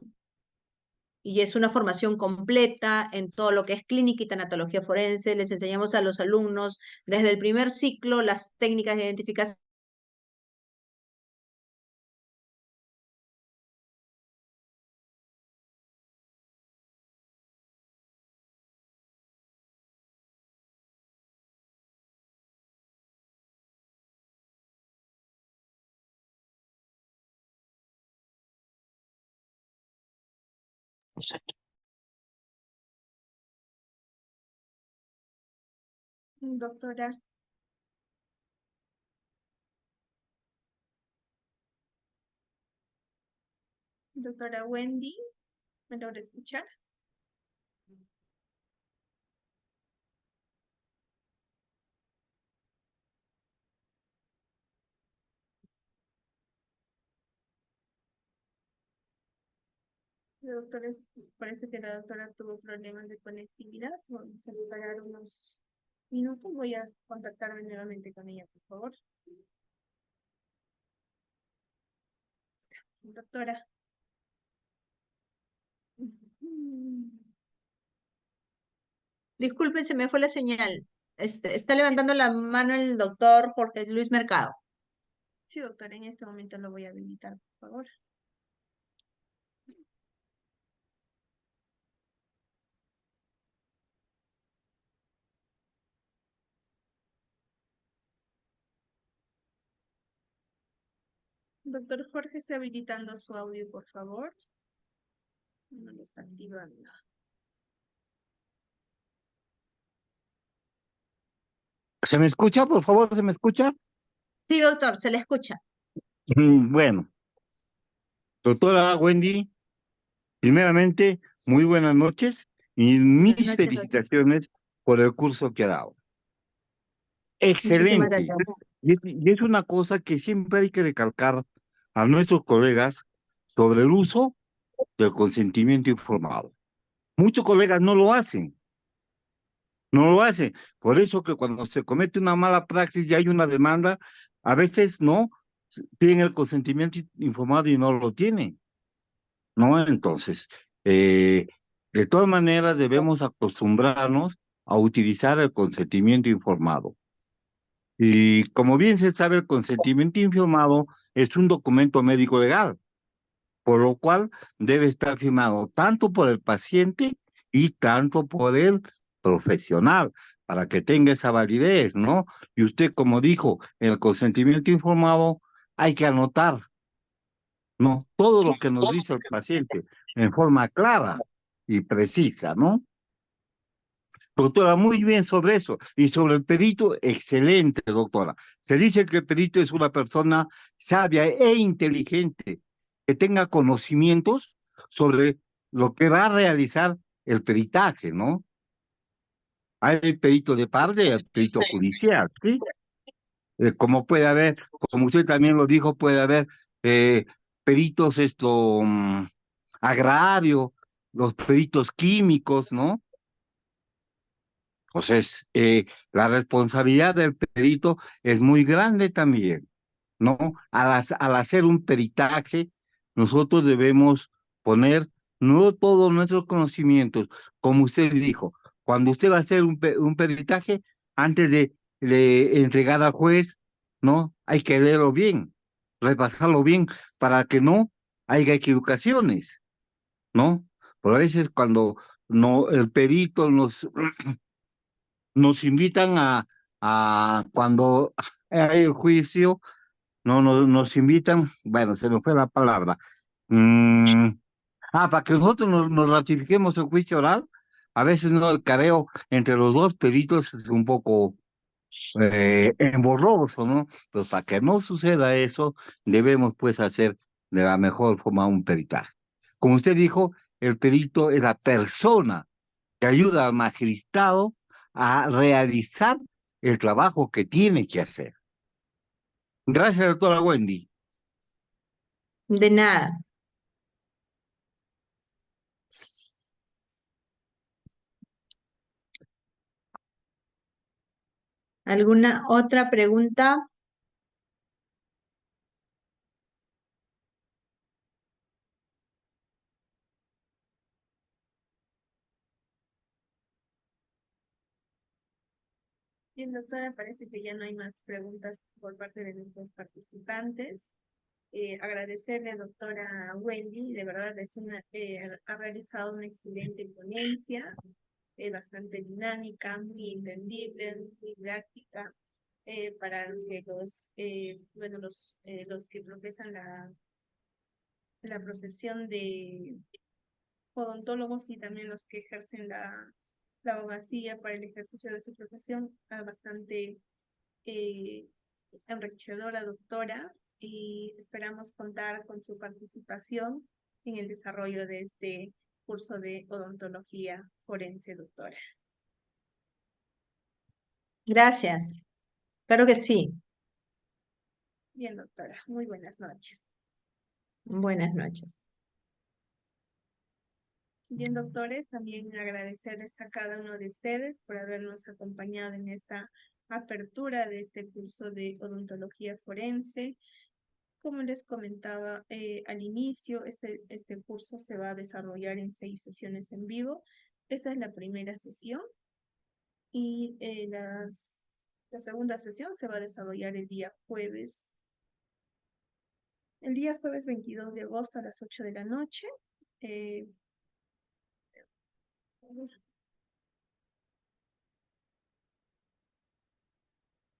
Y es una formación completa en todo lo que es clínica y tanatología forense. Les enseñamos a los alumnos desde el primer ciclo las técnicas de identificación. Doctora, doctora Wendy, ¿me logra escuchar? Doctores, parece que la doctora tuvo problemas de conectividad. Vamos a esperar unos minutos. Voy a contactarme nuevamente con ella, por favor. Doctora. Disculpen, se me fue la señal. Está levantando la mano el doctor Jorge Luis Mercado. Sí, doctora, en este momento lo voy a habilitar, por favor. Doctor Jorge, está habilitando su audio, por favor. No lo está activando. ¿Se me escucha? Por favor, ¿se me escucha? Sí, doctor, se le escucha. Bueno, doctora Wendy, primeramente, muy buenas noches y Buenas mis noches, doctor. felicitaciones por el curso que ha dado. Muchísimas Excelente. gracias. Y es una cosa que siempre hay que recalcar a nuestros colegas sobre el uso del consentimiento informado. Muchos colegas no lo hacen, no lo hacen. Por eso que cuando se comete una mala praxis y hay una demanda, a veces no piden el consentimiento informado y no lo tienen. ¿No? Entonces, de todas maneras debemos acostumbrarnos a utilizar el consentimiento informado. Y como bien se sabe, el consentimiento informado es un documento médico legal, por lo cual debe estar firmado tanto por el paciente y tanto por el profesional, para que tenga esa validez, ¿no? Y usted, como dijo, en el consentimiento informado hay que anotar, ¿no? Todo lo que nos dice el paciente en forma clara y precisa, ¿no? Doctora, muy bien sobre eso. Y sobre el perito, excelente, doctora. Se dice que el perito es una persona sabia e inteligente, que tenga conocimientos sobre lo que va a realizar el peritaje, ¿no? Hay el perito de parte y el perito judicial, ¿sí? Como puede haber, como usted también lo dijo, puede haber eh, peritos agrario, los peritos químicos, ¿no? Entonces, la responsabilidad del perito es muy grande también, ¿no? Al hacer un peritaje, nosotros debemos poner no todos nuestros conocimientos, como usted dijo, cuando usted va a hacer un peritaje, antes de entregar al juez, ¿no? Hay que leerlo bien, repasarlo bien, para que no haya equivocaciones, ¿no? Por a veces cuando no, el perito nos invitan a cuando hay el juicio, no nos invitan, bueno, se me fue la palabra. Mm, para que nosotros nos ratifiquemos el juicio oral, a veces no, el careo entre los dos peritos es un poco emborroso, ¿no? Pues para que no suceda eso, debemos pues hacer de la mejor forma un peritaje. Como usted dijo, el perito es la persona que ayuda al magistrado a realizar el trabajo que tiene que hacer. Gracias, doctora Wendy. De nada. ¿Alguna otra pregunta? Bien, doctora, parece que ya no hay más preguntas por parte de nuestros participantes. Agradecerle, doctora Wendy, de verdad ha realizado una excelente ponencia, bastante dinámica, muy entendible, muy didáctica, para que los que profesan la profesión de odontólogos y también los que ejercen la abogacía para el ejercicio de su profesión, bastante eh, enriquecedora, doctora, y esperamos contar con su participación en el desarrollo de este curso de odontología forense, doctora. Gracias. Claro que sí. Bien, doctora, muy buenas noches. Buenas noches. Bien, doctores, también agradecerles a cada uno de ustedes por habernos acompañado en esta apertura de este curso de odontología forense. Como les comentaba al inicio, este curso se va a desarrollar en 6 sesiones en vivo. Esta es la primera sesión y la segunda sesión se va a desarrollar el día jueves. El día jueves 22 de agosto a las 8 de la noche.